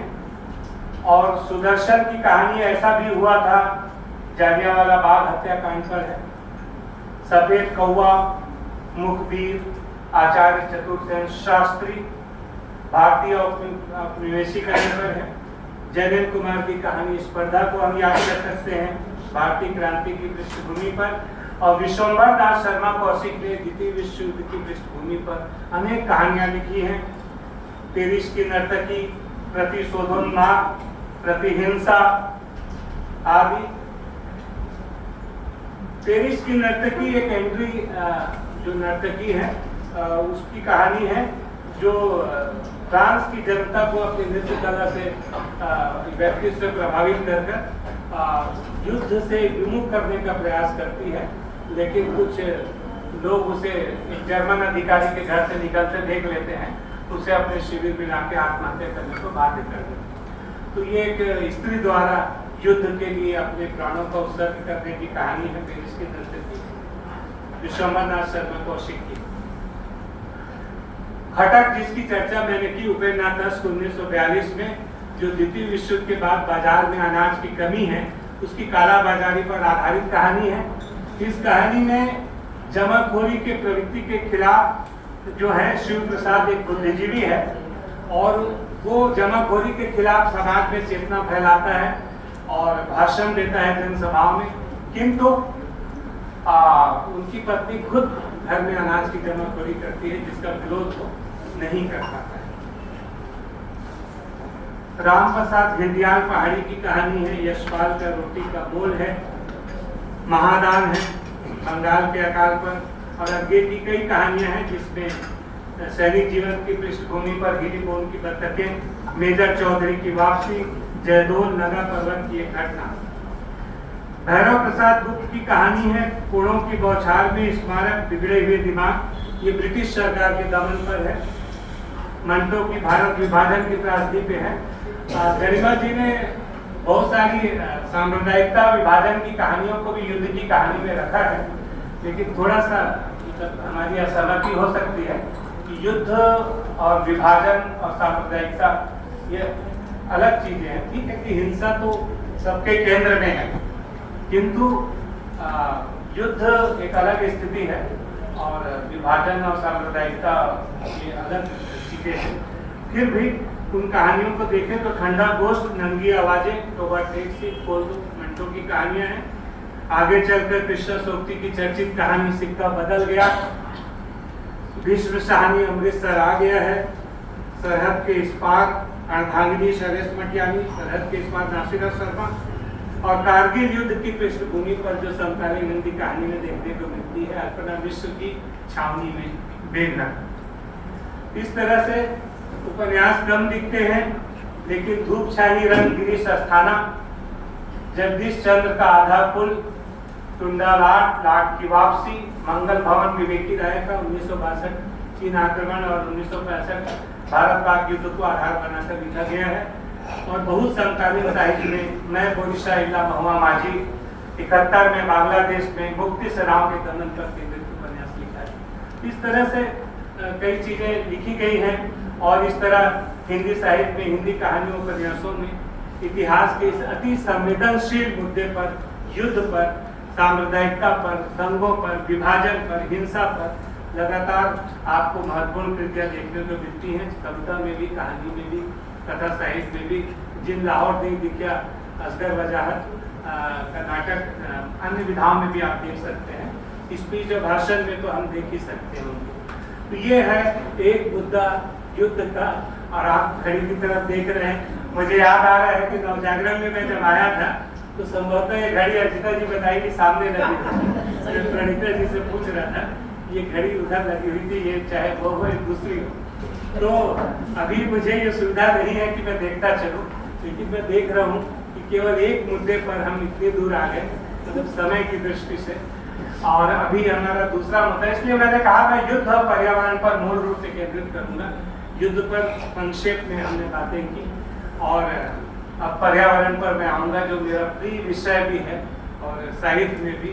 और सुदर्शन की कहानी ऐसा भी हुआ था, जालियांवाला बाग हत्याकांड पर है। सफेद कौवा, मुखबिर, आचार्य चतुर्सेन शास्त्री, भारतीय औपनिवेशीकरण पर है। जयदेव कुमार की कहानी स्पर्धा को हम याद कर सकते हैं, भारतीय क्रांति की पृष्ठभूमि पर। और विश्वम्भर दास शर्मा कौशिक ने द्वितीय विश्व युद्ध की पृष्ठभूमि पर अनेक कहानियां लिखी हैं। पेरिस की नर्तकी, प्रतिशोधोन्माद, प्रतिहिंसा आदि। पेरिस की नर्तकी एक एंड्री जो नर्तकी है उसकी कहानी है, जो फ्रांस की जनता को अपनी नृत्य कला से व्यक्तित्व से प्रभावित कर युद्ध से विमुख करने का प्रयास करती है। लेकिन कुछ लोग उसे एक जर्मन अधिकारी के घर से निकलते देख लेते हैं, उसे अपने शिविर में लाके आत्महत्या करने को बाध्य कर देते हैं। तो ये एक स्त्री द्वारा युद्ध के लिए अपने प्राणों का उत्सर्ग करने की कहानी है पेरिस की नर्तकी, विश्वम्भर दास शर्मा कौशिक की। खटक, जिसकी चर्चा मैंने की, उपेंद्र नाथ दत्त 1942 में, जो द्वितीय विश्व युद्ध के बाद बाजार में अनाज की कमी है उसकी कालाबाजारी पर आधारित कहानी है। इस कहानी में जमाखोरी के प्रवृत्ति के खिलाफ जो है शिव प्रसाद एक बुद्धिजीवी है और वो जमाखोरी के खिलाफ समाज में चेतना फैलाता है और भाषण देता है जनसभाओं में। किंतु उनकी पत्नी खुद घर में अनाज की जमाखोरी करती है, जिसका विरोध वो नहीं कर पाता है। राम प्रसाद घिंडियाल पहाड़ी की कहानी है। यशपाल का रोटी का बोल है। महादान है, बंगाल के अकाल पर। और आगे की कई कहानियां हैं जिसमें सैनिक जीवन की पृष्ठभूमि पर हीरीबोन की बतखें, मेजर चौधरी की वापसी, जयदोल नगा पर्वत की एक घटना। भैरव प्रसाद गुप्त की कहानी है। कोड़ों की बौछार में स्मारक, बिगड़े हुए दिमाग, ये ब्रिटिश सरकार के दमन पर है। मंटो की भारत विभाजन की त्रासदी पे है। गरिमा जी ने बहुत सारी सांप्रदायिकता विभाजन की कहानियों को भी युद्ध की कहानी में रखा है, लेकिन थोड़ा सा हमारी असहमति हो सकती है कि युद्ध और विभाजन और सांप्रदायिकता ये अलग चीजें हैं। ठीक है कि हिंसा तो सबके केंद्र में है, किंतु युद्ध एक अलग स्थिति है और विभाजन और सांप्रदायिकता ये अलग चीजें हैं। फिर भी उन कहानियों को देखें तो ठंडा गोश्त, नंगी आवाजें, रोबर्ट टेक्सी, कोल्डो, मंटो की कहानियां हैं। आगे चलकर कृष्ण सोक्ति की चर्चित कहानी सिक्का बदल गया, भीष्म शाहनी अमृतसर आ गया है, सरहद के इस पार अर्धांगिनी शरेश मटियानी, सरहद के इस पार नासिरा शर्मा, और कारगिल युद्ध की पृष्ठभूमि पर जो समकालीन हिंदी कहानी में देखने को मिलती है, अल्पना मिश्र की छावनी में बेघर। इस तरह से उपन्यास कम दिखते हैं, लेकिन धूप छाई रंग गिरीश अस्थाना, जगदीश चंद्र का आधा पुल, टुंडा लाट की वापसी, मंगल भवन विवेकी राय का 1962 चीन आक्रमण और 1965 भारत पाक युद्ध को आधार बनाकर लिखा गया है। और बहुत समकालीन साहित्य में मैं बोरिशा इल्ला महुआ माझी 71 में बांग्लादेश में मुक्ति सेनाओं के दमन पर केंद्रित उपन्यास लिखा है। इस तरह से कई चीजें लिखी गई हैं। और इस तरह हिंदी साहित्य में, हिंदी कहानियों उपन्यासों में इतिहास के इस अति संवेदनशील मुद्दे पर, युद्ध पर, सांप्रदायिकता पर, दंगों पर, विभाजन पर, हिंसा पर लगातार आपको महत्वपूर्ण कृतियां देखने को मिलती हैं। कविता में भी, कहानी में भी, कथा साहित्य में भी। जिन लाहौर नहीं दिखा, असगर वजाहत का नाटक, अन्य विधाओं में भी आप देख सकते हैं। स्पीच और भाषण में तो हम देख ही सकते हैं उनको। तो ये है एक मुद्दा युद्ध का। और आप घड़ी की तरफ देख रहे हैं, मुझे याद आ रहा है कि नवजागरण में मैं जब आया था तो संभवतः ये घड़ी अर्चिता जी बताएगी सामने लगी थी। मैं प्रणीता जी से पूछ रहा था, ये घड़ी उधर लगी हुई थी, ये चाहे वो हो या दूसरी हो। तो अभी मुझे ये सुविधा नहीं है कि मैं देखता चलूं, लेकिन मैं देख रहा हूँ कि केवल एक मुद्दे पर हम इतनी दूर आ गए, मतलब समय की दृष्टि से। और अभी हमारा दूसरा मुद्दा, इसलिए मैंने कहा मैं युद्ध और पर्यावरण पर मूल रूप से केंद्रित करूंगा। युद्ध पर संक्षेप में हमने बातें की, और अब पर्यावरण पर मैं आऊँगा, जो मेरा प्रिय विषय भी है और साहित्य में भी,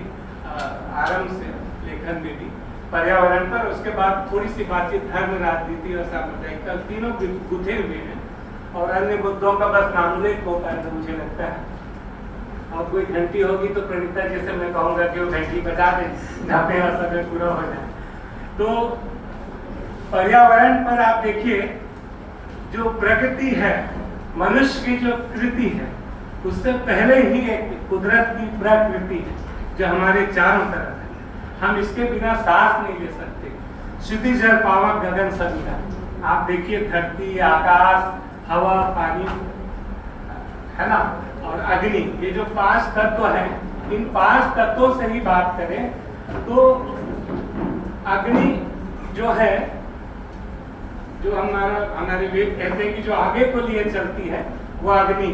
आरंभ से लेखन में भी पर्यावरण पर। उसके बाद थोड़ी सी बातचीत धर्म, राजनीति और सामुदायिकता, तीनों गुथे हुए हैं। और अन्य मुद्दों का बस नामोल्लेख हो पाएगा मुझे लगता है। और कोई घंटी होगी तो प्रणीता जी से मैं कहूँगा कि वो घंटी बजा दें, जहाँ पे समय पूरा हो जाए। तो पर्यावरण पर आप देखिए, जो प्रकृति है, मनुष्य की जो कृति है, उससे पहले ही एक कुदरत की प्रकृति है जो हमारे चारों तरफ है। हम इसके बिना सांस नहीं ले सकते। क्षितिज जल पावक गगन समीरा, आप देखिए धरती, आकाश, हवा, पानी, है ना, और अग्नि, ये जो 5 तत्व हैं, इन 5 तत्वों से ही बात करें तो अग्नि जो है, जो हमारे वेद कहते हैं कि जो आगे को लिए चलती है, वो अग्नि।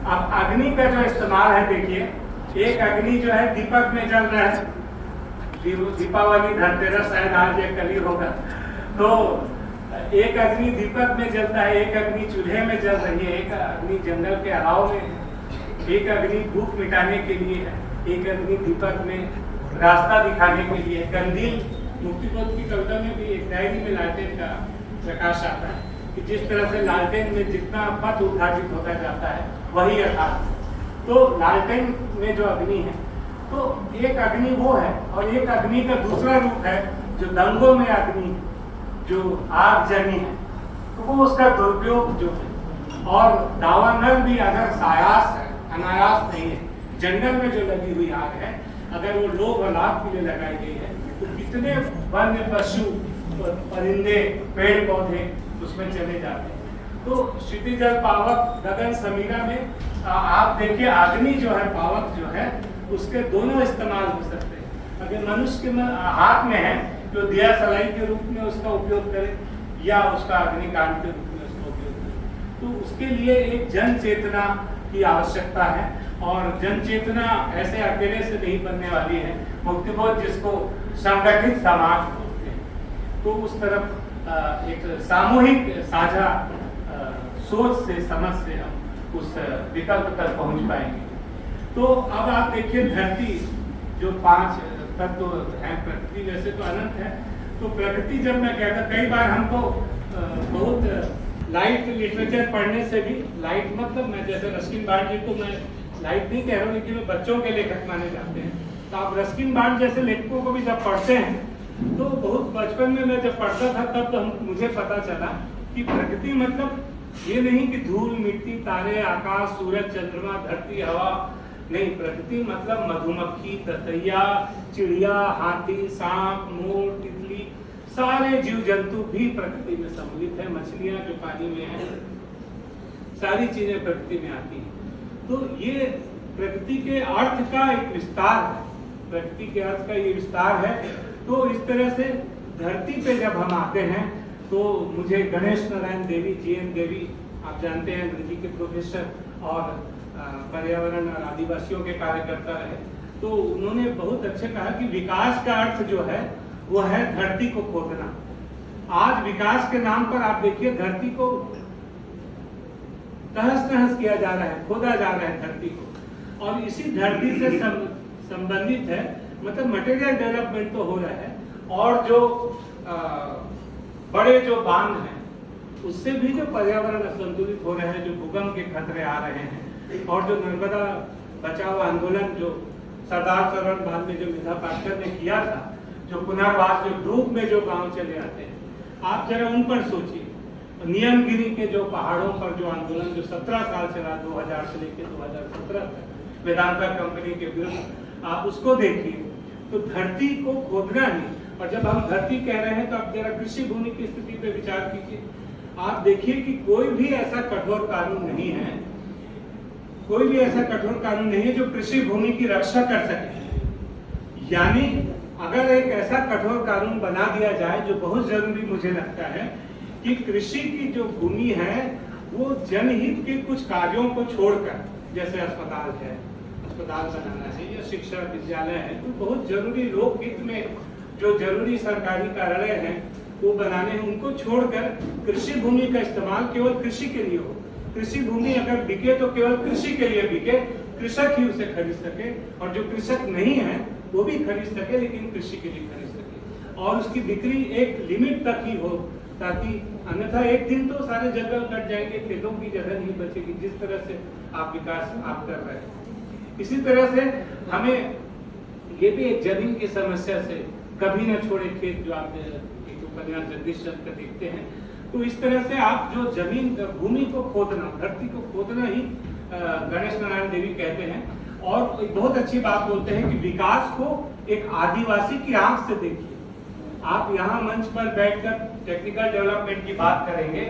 अब अग्नि का जो इस्तेमाल है, देखिए एक अग्नि जो है दीपक में जल रहा है, दीपावली, धनतेरस शायद आज या कल ही होगा, तो एक अग्नि दीपक में जलता है, एक अग्नि चूल्हे में जल रही है, एक अग्नि जंगल के अलाव में है, एक अग्नि भूख मिटाने के लिए है, एक अग्नि दीपक में रास्ता दिखाने के लिए। कंदील, मुक्तिबोध की कविता में भी एक डायरी में लालटेन का प्रकाश आता है कि जिस तरह से लालटेन में जितना पथ उद्घाटित होता जाता है, वही अर्थात। तो लालटेन में जो अग्नि है, तो एक अग्नि वो है, और एक अग्नि का दूसरा रूप है जो दंगों में अग्नि, जो आगजनी है, तो वो उसका दुरुपयोग जो है। और दावानल भी अगर सायास है, अनायास नहीं है, जंगल में जो लगी हुई आग है, अगर वो लोभ और लाभ के लिए लगाई गई है, तो कितने वन्य पशु, परिंदे, पेड़ पौधे उसमें चले जाते हैं। तो क्षितिज जल पावक गगन समीरा में आप देखिए, अग्नि जो है, पावक जो है, उसके दोनों इस्तेमाल हो सकते हैं। अगर मनुष्य के हाथ में है तो दिया सलाई के रूप में उसका उपयोग करे, या उसका अग्निकांड के रूप में उसका उपयोग करे। तो उसके लिए एक जन चेतना की आवश्यकता है, और जन चेतना ऐसे अकेले से नहीं बनने वाली है। मुक्तिबोध जिसको संगठित समाज बोलते हैं, तो उस तरफ एक सामूहिक साझा सोच से, समझ से हम उस विकल्प तक पहुंच पाएंगे। तो अब आप देखिए, धरती जो 5 तत्व हैं, प्रकृति वैसे तो अनंत है, तो प्रकृति जब मैं कहता, कई बार हमको बहुत लाइट लिटरेचर पढ़ने से भी, लाइट मतलब मैं जैसे रस्किन बार्ड जी को मैं लाइट नहीं कह रहा हूँ, लेकिन बच्चों के लेखक माने जाते हैं। तो आप रस्किन बार्ड जैसे लेखकों को भी जब पढ़ते हैं, तो बहुत बचपन में मैं जब पढ़ता था तब तो मुझे पता चला कि प्रकृति मतलब ये नहीं कि धूल, मिट्टी, तारे, आकाश, सूरज, चंद्रमा, धरती, हवा, नहीं। प्रकृति मतलब मधुमक्खी, ततैया, चिड़िया, हाथी, सांप, मोर, तितली, सारे जीव जंतु भी प्रकृति में सम्मिलित है। मछलियां जो पानी में है, सारी चीजें प्रकृति में आती हैं। तो ये प्रकृति के अर्थ का एक विस्तार है, प्रकृति के अर्थ का ये विस्तार है। तो इस तरह से धरती पे जब हम आते हैं तो मुझे गणेश नारायण देवी, जीएन देवी, आप जानते हैं अंग्रेजी के प्रोफेसर और पर्यावरण और आदिवासियों के कार्यकर्ता रहे, तो उन्होंने बहुत अच्छे कहा कि विकास का अर्थ जो है वो है धरती को खोदना। आज विकास के नाम पर आप देखिए धरती को तहस नहस किया जा रहा है, खोदा जा रहा है धरती को, और इसी धरती से संबंधित है, मतलब मटेरियल डेवलपमेंट तो हो रहा है, और जो बड़े जो बांध हैं उससे भी जो पर्यावरण असंतुलित हो रहे हैं, जो भूकंप के खतरे आ रहे हैं, और जो नर्मदा बचाओ आंदोलन जो सरदार सरोवर बांध में जो मेधा पाटकर ने किया था, जो पुनर्वास, जो डूब में जो गांव चले आते हैं, आप जरा उन पर सोचिए। नियमगिरी के जो पहाड़ों पर जो आंदोलन जो 17 साल चला, 2000 से लेकर 2017 तक वेदांता कंपनी के विरुद्ध, आप उसको देखिए। तो धरती को खोदना ही, और जब हम धरती कह रहे हैं तो आप जरा कृषि भूमि की स्थिति पे विचार कीजिए। आप देखिए कि कोई भी ऐसा कठोर कानून नहीं है, कोई भी ऐसा कठोर कानून नहीं है जो कृषि भूमि की रक्षा कर सके। यानी अगर एक ऐसा कठोर कानून बना दिया जाए, जो बहुत जरूरी मुझे लगता है, कि कृषि की जो भूमि है वो जनहित के कुछ कार्यों को छोड़कर, जैसे अस्पताल है, अस्पताल बनाना है, या शिक्षा विद्यालय है, तो बहुत जरूरी लोकहित में जो जरूरी सरकारी कार्यालय हैं वो बनाने हैं, उनको छोड़कर कृषि भूमि का इस्तेमाल केवल कृषि के लिए हो। कृषि भूमि अगर बिके तो केवल कृषि के लिए बिके, कृषक ही उसे खरीद सके, और जो कृषक नहीं है वो भी खरीद सके, लेकिन कृषि के लिए खरीद सके, और उसकी बिक्री एक लिमिट तक ही हो, ताकि अन्यथा एक दिन तो सारे जंगल कट जाएंगे, खेतों की जगह नहीं बचेगी, जिस तरह से आप विकास आप कर रहे हैं। इसी तरह से हमें ये भी एक जमीन की समस्या से कभी न छोड़े खेत, जो आप उपन्यास जगदीश चंद्र का देखते हैं, तो इस तरह से आप जो जमीन भूमि को खोदना, धरती को खोदना ही गणेश नारायण देवी कहते हैं। और एक बहुत अच्छी बात बोलते हैं कि विकास को एक आदिवासी की आंख से देखिए। आप यहाँ मंच पर बैठकर टेक्निकल डेवलपमेंट की बात करेंगे,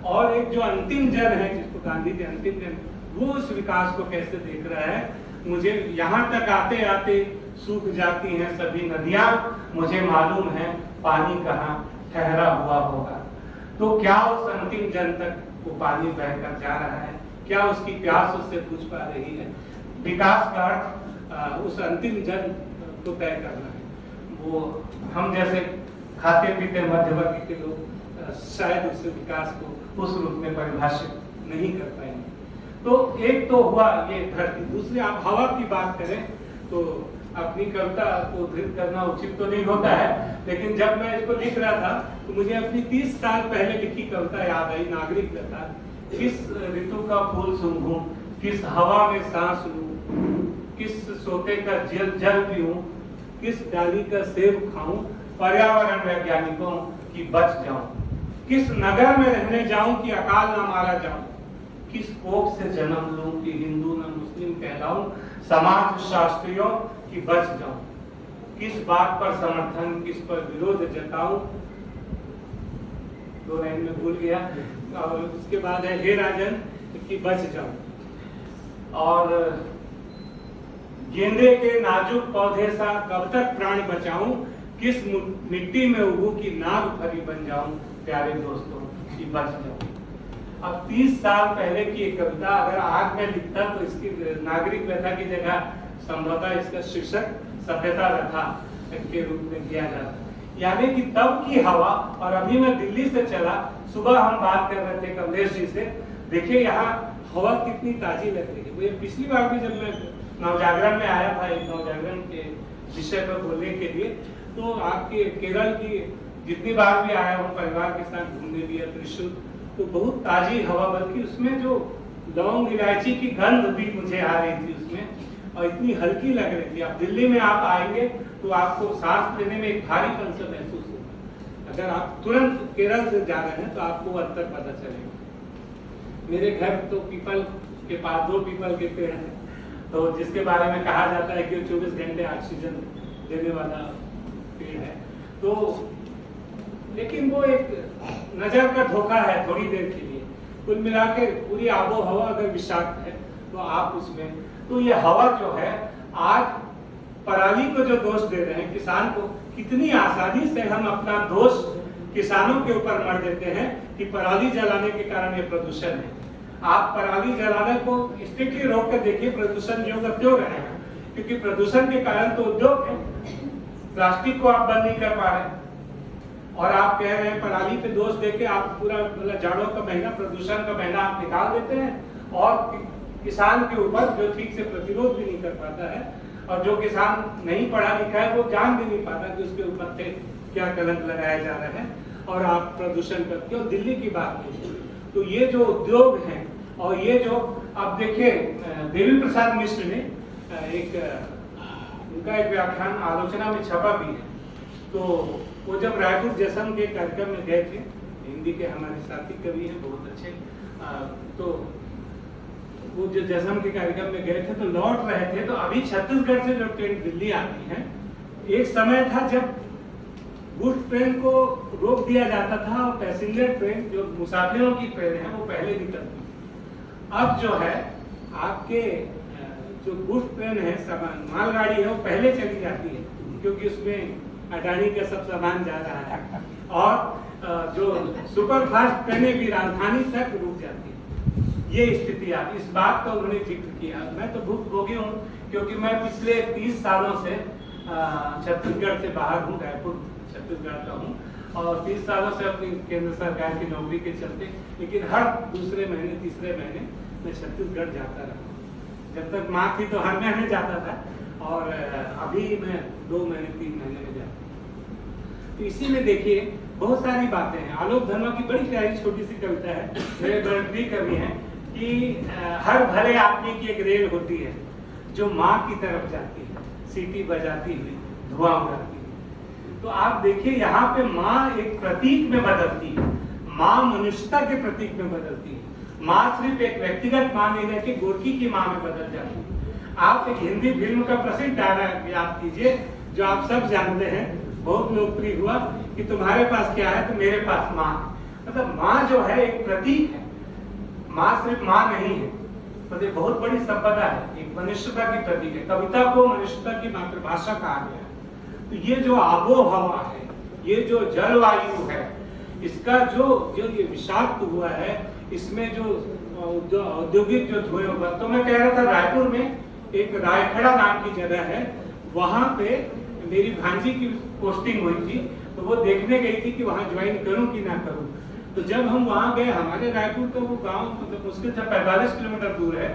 और एक जो अंतिम जन है, जिसको गांधी जी अंतिम जन, वो उस विकास को कैसे देख रहा है। मुझे यहाँ तक आते आते सूख जाती हैं सभी नदियां, मुझे मालूम है पानी कहाँ ठहरा हुआ होगा। तो क्या उस अंतिम जन तक वो पानी बहकर जा रहा है? क्या उसकी प्यास उससे बुझ पा रही है? विकास का अर्थ उस अंतिम जन को तय करना है। वो हम जैसे खाते पीते मध्यवर्ग के लोग शायद उस विकास को उस रूप में परिभाषित नहीं कर पाएंगे। तो एक तो हुआ ये धरती। दूसरी, आप हवा की बात करें तो अपनी कविता को उद्धृत करना उचित तो नहीं होता है, लेकिन जब मैं इसको लिख रहा था तो मुझे अपनी 30 साल पहले लिखी कविता याद आई, नागरिक लता। किस ऋतु का फूल सूंघूं, किस हवा में सांस लूं, किस सोते का जल पीऊं, किस डाली का सेब खाऊं, पर्यावरण वैज्ञानिकों की बच जाऊं, किस नगर में रहने जाऊं कि अकाल ना मारा जाऊं, किस कोख से जन्म लूं कि हिंदू न मुस्लिम कहलाऊं, समाज शास्त्रियों की बच जाऊं, किस बात पर समर्थन किस पर विरोध जताऊं, 2 लाइन में भूल गया। और उसके बाद है हे राजन की बच जाऊं, और गेंदे के नाजुक पौधे सा कब तक प्राण बचाऊं, किस मिट्टी में उगू की नाग फरी बन जाऊं, प्यारे दोस्तों की बच जाऊं। अब 30 साल पहले की एक कविता अगर आज में लिखता तो इसकी नागरिक व्यथा की जगह संभवतः इसका शीर्षक सभ्यता व्यथा के रूप में दिया जाता। यानी कि तब की हवा, और अभी मैं दिल्ली से चला, सुबह हम बात कर रहे थे कमलेश जी से, देखिए यहाँ हवा कितनी ताजी लग रही है। मुझे पिछली बार भी जब मैं नवजागरण में आया था, एक नवजागरण के विषय पर बोलने के लिए, तो आपके केरल की जितनी बार भी आया हूँ परिवार के साथ घूमने भी, त्रिशूल, तो बहुत ताजी हवा, बल्कि उसमें जो लौंग इलायची की गंध भी मुझे आ रही थी उसमें, और इतनी हल्की लग रही थी। अब दिल्ली में आप आएंगे तो आपको सांस लेने में एक भारीपन सा महसूस होगा। अगर आप तुरंत केरल से जा रहे हैं तो आपको अंतर पता चलेगा। मेरे घर तो पीपल के पास 2 पीपल के पेड़ हैं, तो जिसके बारे में कहा जाता है कि 24 घंटे ऑक्सीजन देने वाला पेड़ है। तो लेकिन वो एक नजर का धोखा है थोड़ी देर के लिए। कुल मिलाकर पूरी आबो हवा अगर विषाक्त है तो आप उसमें, तो ये हवा जो है, आज पराली को जो दोष दे रहे हैं किसान को, कितनी आसानी से हम अपना दोष किसानों के ऊपर मर देते हैं कि पराली जलाने के कारण ये प्रदूषण है। आप पराली जलाने को स्ट्रिक्टली रोक कर देखिए, प्रदूषण जो का त्यों रहेगा, क्योंकि प्रदूषण के कारण तो उद्योग है। प्लास्टिक को आप बंद नहीं कर पा रहे और आप कह रहे हैं पराली पे दोष देके आप पूरा मतलब जाड़ों का महीना, प्रदूषण का महीना आप निकाल देते हैं और किसान के ऊपर जो ठीक से प्रतिरोध भी नहीं कर पाता है और जो किसान नहीं पढ़ा लिखा है वो जान भी नहीं पाता कि उसके ऊपर से क्या कलंक लगाया जा रहा है और आप प्रदूषण करते हो। दिल्ली की बात कीजिए तो ये जो उद्योग है और ये जो आप देखिए, देवी प्रसाद मिश्र ने उनका एक व्याख्यान आलोचना में छपा भी है। तो वो जब रायपुर जश्न के कार्यक्रम में गए थे, हिंदी के हमारे साथी कवि हैं बहुत अच्छे, तो वो जो जश्न के कार्यक्रम में गए थे तो लौट रहे थे, तो अभी छत्तीसगढ़ से जो ट्रेन दिल्ली आती है, एक समय था जब गुड्स ट्रेन को रोक दिया जाता था और पैसेंजर ट्रेन जो मुसाफिरों की ट्रेन है वो पहले निकलती थी। अब जो है आपके जो गुड्स ट्रेन है, सामान मालगाड़ी है, वो पहले चली जाती है क्योंकि उसमें अडानी का सब सामान जा रहा है और जो सुपर फास्ट ट्रेनें भी राजधानी तक रुक जाती है। ये स्थिति आती, इस बात का उन्होंने जिक्र किया। मैं तो भुक्तभोगी हूँ क्योंकि मैं पिछले 30 सालों से छत्तीसगढ़ से बाहर हूँ, रायपुर छत्तीसगढ़ का हूँ और 30 सालों से अपनी केंद्र सरकार की नौकरी के चलते, लेकिन हर दूसरे महीने तीसरे महीने मैं छत्तीसगढ़ जाता रहा। जब तक माँ थी तो हर महीने जाता था और अभी मैं 2 महीने 3 महीने में जाता हूँ। तो इसी में देखिए बहुत सारी बातें हैं। आलोक धर्मा की बड़ी प्यारी छोटी सी कविता है, मेरे बड़े प्रिय कवि हैं, कि हर भले आदमी की एक रेल होती है जो माँ की तरफ जाती है, सीटी बजाती हुई धुआं उड़ाती है। तो आप देखिए यहाँ पे माँ एक प्रतीक में बदलती है, माँ मनुष्यता के प्रतीक में बदलती है। माँ सिर्फ एक व्यक्तिगत माँ नहीं रहती, गोरकी की माँ में बदल जाती है। आप एक हिंदी फिल्म का प्रसिद्ध डायलॉग याद कीजिए जो आप सब जानते हैं, बहुत लोकप्रिय हुआ कि तुम्हारे पास क्या है तो मेरे पास माँ। मतलब माँ जो है एक प्रतीक है, माँ सिर्फ माँ नहीं है, तो ये बहुत बड़ी संपदा है, एक मनुष्यता की प्रतीक है। कविता को मनुष्यता की मातृभाषा कहा गया है। तो ये जो आबो हवा है, ये जो जलवायु है, इसका जो ये विषाक्त हुआ है, इसमें जो औद्योगिक जो धुएं हुआ, तो मैं कह रहा था रायपुर में एक रायखड़ा नाम की जगह है, वहां पे मेरी भांजी की पोस्टिंग हुई थी, तो वो देखने गई थी कि वहां ज्वाइन करूं कि ना करूं। तो जब हम वहां गए, हमारे रायपुर का वो गांव मतलब मुश्किल से 45 किलोमीटर दूर है,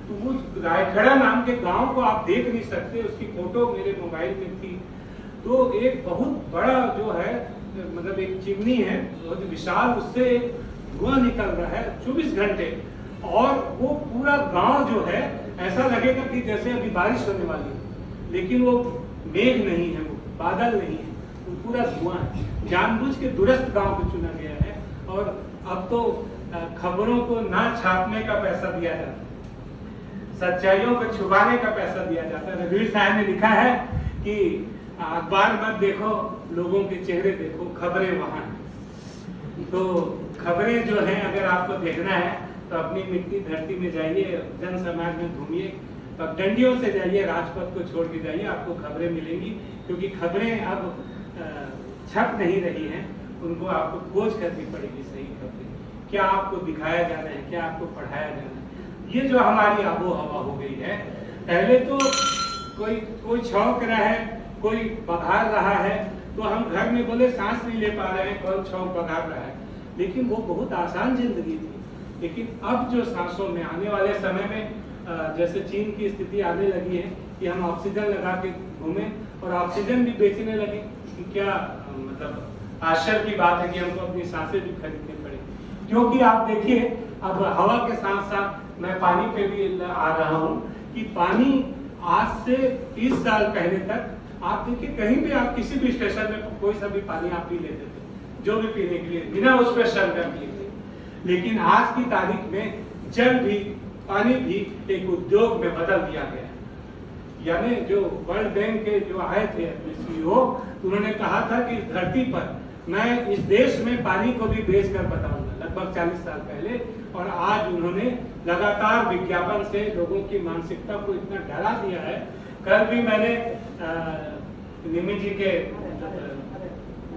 तो वो रायखड़ा नाम के गांव को आप देख नहीं सकते, उसकी फोटो मेरे मोबाइल में थी। तो एक बहुत बड़ा जो है मतलब एक चिमनी है बहुत विशाल, उससे धुआं निकल रहा है 24 घंटे और वो पूरा गांव जो है ऐसा लगेगा कि जैसे अभी बारिश होने वाली है, लेकिन वो मेघ नहीं है, वो बादल नहीं है, वो पूरा धुआं है। जानबूझ के दूरस्थ गांव को चुना गया है और अब तो खबरों को ना छापने का पैसा दिया जाता है, सच्चाइयों को छुपाने का पैसा दिया जाता है। रघुवीर साहब ने लिखा है कि अखबार मत देखो, लोगों के चेहरे देखो, खबरें वहां हैं। तो खबरें जो हैं अगर आपको देखना है तो अपनी मिट्टी धरती में जाइए, जन समाज में घूमिए, तो डंडियों से जाइए, राजपथ को छोड़ के जाइए, आपको खबरें मिलेंगी। क्योंकि खबरें अब छप नहीं रही हैं, उनको आपको खोज करनी पड़ेगी सही खबरें, क्या आपको दिखाया जा रहा है, क्या आपको पढ़ाया जा रहा है। ये जो हमारी आबो हवा हो गई है, पहले तो कोई छौंक रहा है, कोई बघार रहा है, तो हम घर में बोले सांस नहीं ले पा रहे हैं, कौन छौंक बघार रहा है, लेकिन वो बहुत आसान जिंदगी थी। लेकिन अब जो सांसों में आने वाले समय में जैसे चीन की स्थिति आने लगी है कि हम ऑक्सीजन लगा के घूमें और ऑक्सीजन भी बेचने लगे, कि क्या मतलब आश्चर्य की बात है कि हमको अपनी सांसें भी खरीदनी पड़े। क्योंकि आप देखिए अब हवा के साथ साथ मैं पानी पे भी आ रहा हूँ कि पानी आज से 30 साल पहले तक आप देखिए कहीं भी आप किसी भी स्टेशन में कोई सा भी पानी आप पी लेते थे, जो भी पीने के लिए, बिना उस पर शंका किए थे। लेकिन आज की तारीख में जल भी, पानी भी एक उद्योग में बदल दिया गया है। यानी जो वर्ल्ड बैंक के जो आए थे CEO, उन्होंने कहा था कि धरती पर मैं इस देश में पानी को भी बेच कर बताऊंगा। लगभग 40 साल पहले, और आज उन्होंने लगातार विज्ञापन से लोगों की मानसिकता को इतना डरा दिया है। कल भी मैंने निमी जी के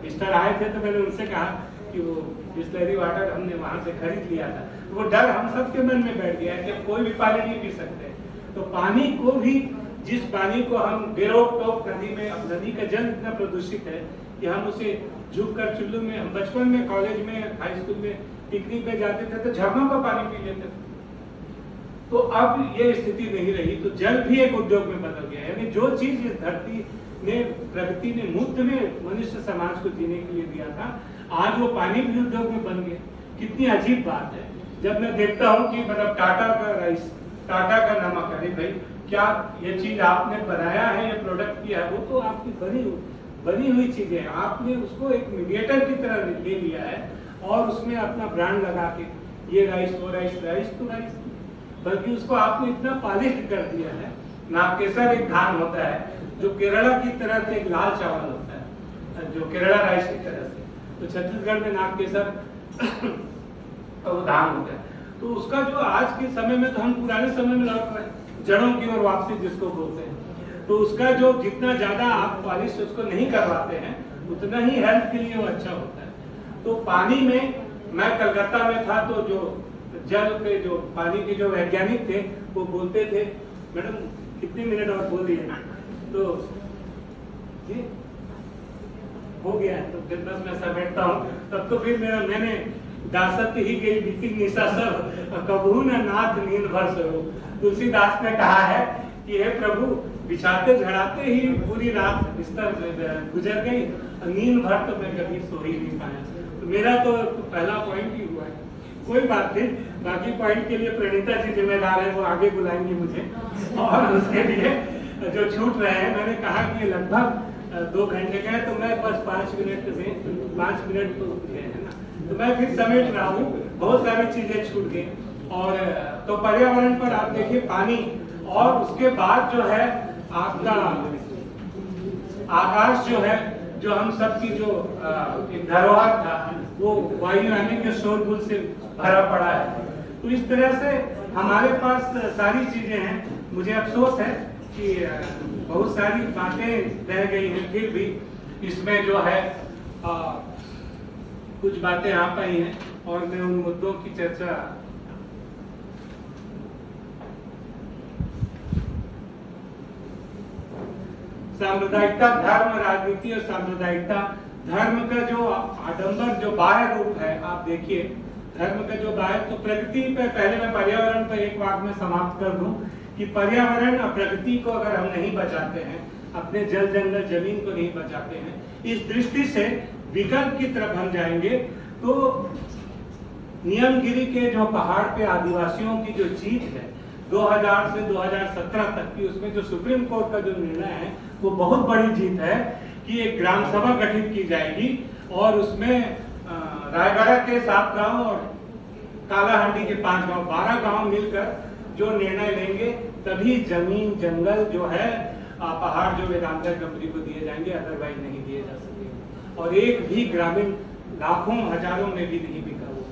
मिस्टर आए थे, तो मैंने उनसे कहा कि वो बिस्लरी वाटर हमने वहां से खरीद लिया था, तो वो डर हम सबके मन में बैठ गया है कि अब कोई भी पानी नहीं पी सकते। तो पानी को भी, जिस पानी को हम बेरोक टोक नदी में, अब नदी का जल इतना प्रदूषित है कि हम उसे झुक कर चुल्लू में, हम बचपन में, कॉलेज में, हाई स्कूल में पिकनिक पे जाते थे तो झरनों का पानी पी लेते थे। तो अब ये स्थिति नहीं रही। तो जल भी एक उद्योग में बदल गया, यानी जो चीज इस धरती ने, प्रकृति ने मुफ्त में मनुष्य समाज को जीने के लिए दिया था, आज वो पानी भी उद्योग में बन गया। कितनी अजीब बात है जब मैं देखता हूँ कि मतलब टाटा का राइस, टाटा का नमक, अरे भाई क्या ये चीज आपने बनाया है, ये प्रोडक्ट किया है, वो तो आपकी बनी हुई चीजें हैं, आपने उसको एक मीडिएटर की तरह ले लिया है और उसमें अपना ब्रांड लगा के ये राइस, वो राइस, राइस तो राइस, बल्कि उसको आपने इतना पॉलिश कर दिया है। नागकेसर एक धान होता है जो केरला की तरह से एक लाल चावल होता है, जो केरला राइस की तरह से, तो छत्तीसगढ़ में नागकेसर वो धान होता है। तो उसका जो आज के समय में, तो हम पुराने समय में लौट रहे हैं, जड़ों की ओर वापसी जिसको बोलते हैं, तो उसका जो जितना ज्यादा आप पॉलिश उसको नहीं करवाते हैं, उतना ही हेल्थ के लिए वो अच्छा होता है। तो पानी में, मैं कलकत्ता में था, तो जो जल के, जो पानी के जो वैज्ञानिक थे, वो बोलते थे, मैडम कितने मिनट और बोल दिए, तो जी हो गया, तो फिर बस मैं समेटता हूँ। तब तो फिर मैंने दासत ही गई बीती निशा सब, कबहू न नाथ नींद भर सो। तुलसीदास ने कहा है कि हे प्रभु, बिछाते झड़ाते ही पूरी रात बिस्तर गुजर गई, नींद भर तो मैं कभी सो ही नहीं पाया। तो मेरा तो पहला पॉइंट ही हुआ है। कोई बात नहीं, बाकी पॉइंट के लिए प्रणीता जी जिम्मेदार है, वो आगे बुलाएंगी मुझे, और उसके लिए जो छूट रहे हैं, मैंने कहा कि लगभग 2 घंटे का है, तो मैं बस 5 मिनट में, 5 मिनट तो है ना, तो मैं फिर समेट रहा हूँ, बहुत सारी चीजें छूट गई। और तो पर्यावरण पर आप देखिए पानी, और उसके बाद जो है आपका आकाश जो है, जो हम सबकी जो एक धरोहर था, वो वायुयानी के शोरगुल से भरा पड़ा है। तो इस तरह से हमारे पास सारी चीजें हैं। मुझे अफसोस है कि बहुत सारी बातें रह गई हैं, फिर भी इसमें जो है कुछ बातें आ पाई हैं, और मैं उन मुद्दों की चर्चा सांप्रदायिकता, धर्म, राजनीति और सांप्रदायिकता। धर्म का जो आडंबर, जो बाह्य रूप है, आप देखिए धर्म का जो बाह्य, तो प्रकृति पे, पहले मैं पर्यावरण पर एक वाक्य में समाप्त कर दूं कि पर्यावरण और प्रकृति को अगर हम नहीं बचाते हैं, अपने जल जंगल जमीन को नहीं बचाते हैं, इस दृष्टि से विकल्प की तरफ हम जाएंगे, तो नियमगिरी के जो पहाड़ पे आदिवासियों की जो जीत है 2000 से 2017 तक की, उसमें जो सुप्रीम कोर्ट का जो निर्णय है, वो बहुत बड़ी जीत है कि एक ग्राम सभा गठित की जाएगी, और उसमें रायगढ़ के 7 गांव और कालाहांडी के 5 गांव, 12 गांव मिलकर जो निर्णय लेंगे, तभी जमीन जंगल जो है, पहाड़ जो वेदांता कंपनी को दिए जाएंगे, अदरवाइज नहीं दिए जा सकेंगे। और एक भी ग्रामीण लाखों हजारों में भी नहीं बिका हो,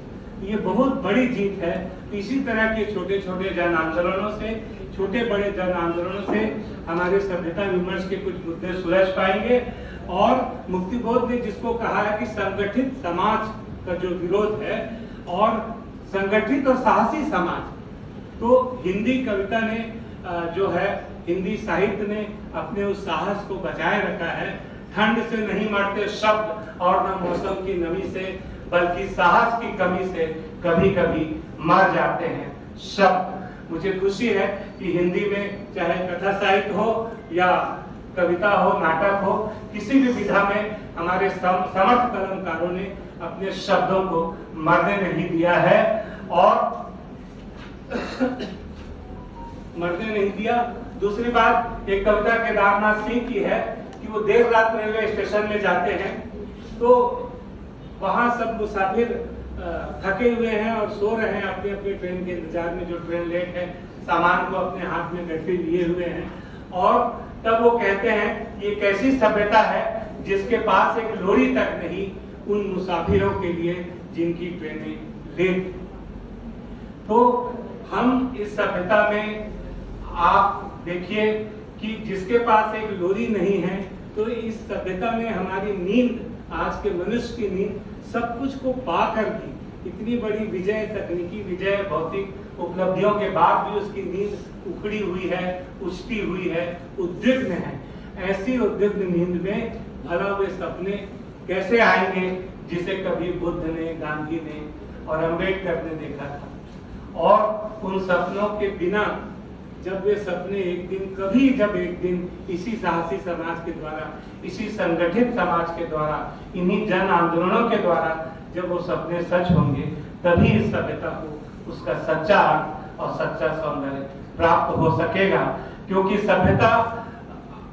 ये बहुत बड़ी जीत है। इसी तरह के छोटे छोटे जन आंदोलनों से, छोटे बड़े जन आंदोलनों से हमारे सभ्यता विमर्श के कुछ मुद्दे सुलझ पाएंगे। और मुक्तिबोध ने जिसको कहा है कि संगठित समाज का जो विरोध है, और संगठित और साहसी समाज, तो हिंदी कविता ने जो है, हिंदी साहित्य ने अपने उस साहस को बचाए रखा है। ठंड से नहीं मरते शब्द, और न मौसम की नमी से, बल्कि साहस की कमी से कभी कभी मर जाते हैं शब्द। मुझे खुशी है कि हिंदी में चाहे कथा साहित्य हो या कविता हो, नाटक हो, किसी भी विधा में हमारे समर्थ कलमकारों ने अपने शब्दों को मरने नहीं दिया है, और मरने नहीं दिया। दूसरी बात, एक कविता केदारनाथ सिंह की है कि वो देर रात रेलवे स्टेशन में जाते हैं, तो वहां सब मुसाफिर थके हुए हैं और सो रहे हैं अपने अपने ट्रेन के इंतजार में, जो ट्रेन लेट है, सामान को अपने हाथ में गट्टी लिए हुए हैं, और तब वो कहते हैं ये कैसी सभ्यता है जिसके पास एक लोरी तक नहीं उन मुसाफिरों के लिए जिनकी ट्रेनें ग्रेट। तो हम इस सभ्यता में आप देखिए कि जिसके पास एक लोरी नहीं है, तो इस सभ्यता में हमारी नींद, आज के मनुष्य की नींद सब कुछ को पा कर भी, इतनी बड़ी विजय, तकनीकी विजय, भौतिक उपलब्धियों के बाद भी उसकी नींद उखड़ी हुई है, उछटी हुई है, उद्विग्न है। ऐसी उद्विग्न नींद में भला वे सपने कैसे आएंगे जिसे कभी बुद्ध ने, गांधी ने और अम्बेडकर ने देखा था। और उन सपनों के बिना जब वे सपने एक दिन इसी साहसी समाज के द्वारा, इसी संगठित समाज के द्वारा, इन्हीं जन आंदोलनों के द्वारा जब वो सपने सच होंगे, तभी इस सभ्यता को उसका सच्चा अर्थ और सच्चा सौंदर्य प्राप्त हो सकेगा। क्योंकि सभ्यता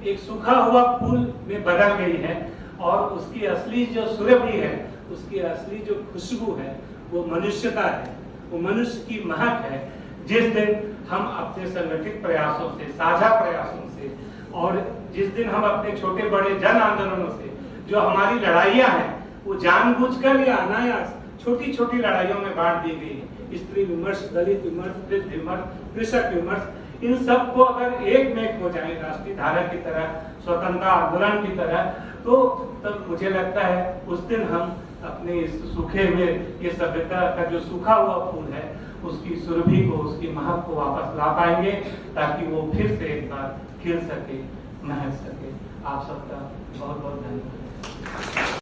एक सूखा हुआ फूल में बदल गई है और उसकी असली जो सुरभि है, उसकी असली जो खुशबू है, वो मनुष्यता है, वो मनुष्य की महक है। जिस दिन हम अपने संगठित प्रयासों से, साझा प्रयासों से, और जिस दिन हम अपने छोटे बड़े जन आंदोलनों से, जो हमारी लड़ाइयां हैं वो जानबूझकर या अनायास छोटी छोटी लड़ाइयों में बांट दी गई है, स्त्री विमर्श, दलित विमर्श, वृद्ध विमर्श, कृषक विमर्श, इन सब को अगर एक में एक हो जाए राष्ट्रीय धारा की तरह, स्वतंत्रता आंदोलन की तरह, तो तब मुझे लगता है उस दिन हम अपने इस सूखे हुए, ये सभ्यता का जो सूखा हुआ फूल है, उसकी सुरभि को, उसकी महक को वापस ला पाएंगे, ताकि वो फिर से एक बार खिल सके, महक सके। आप सबका बहुत बहुत धन्यवाद।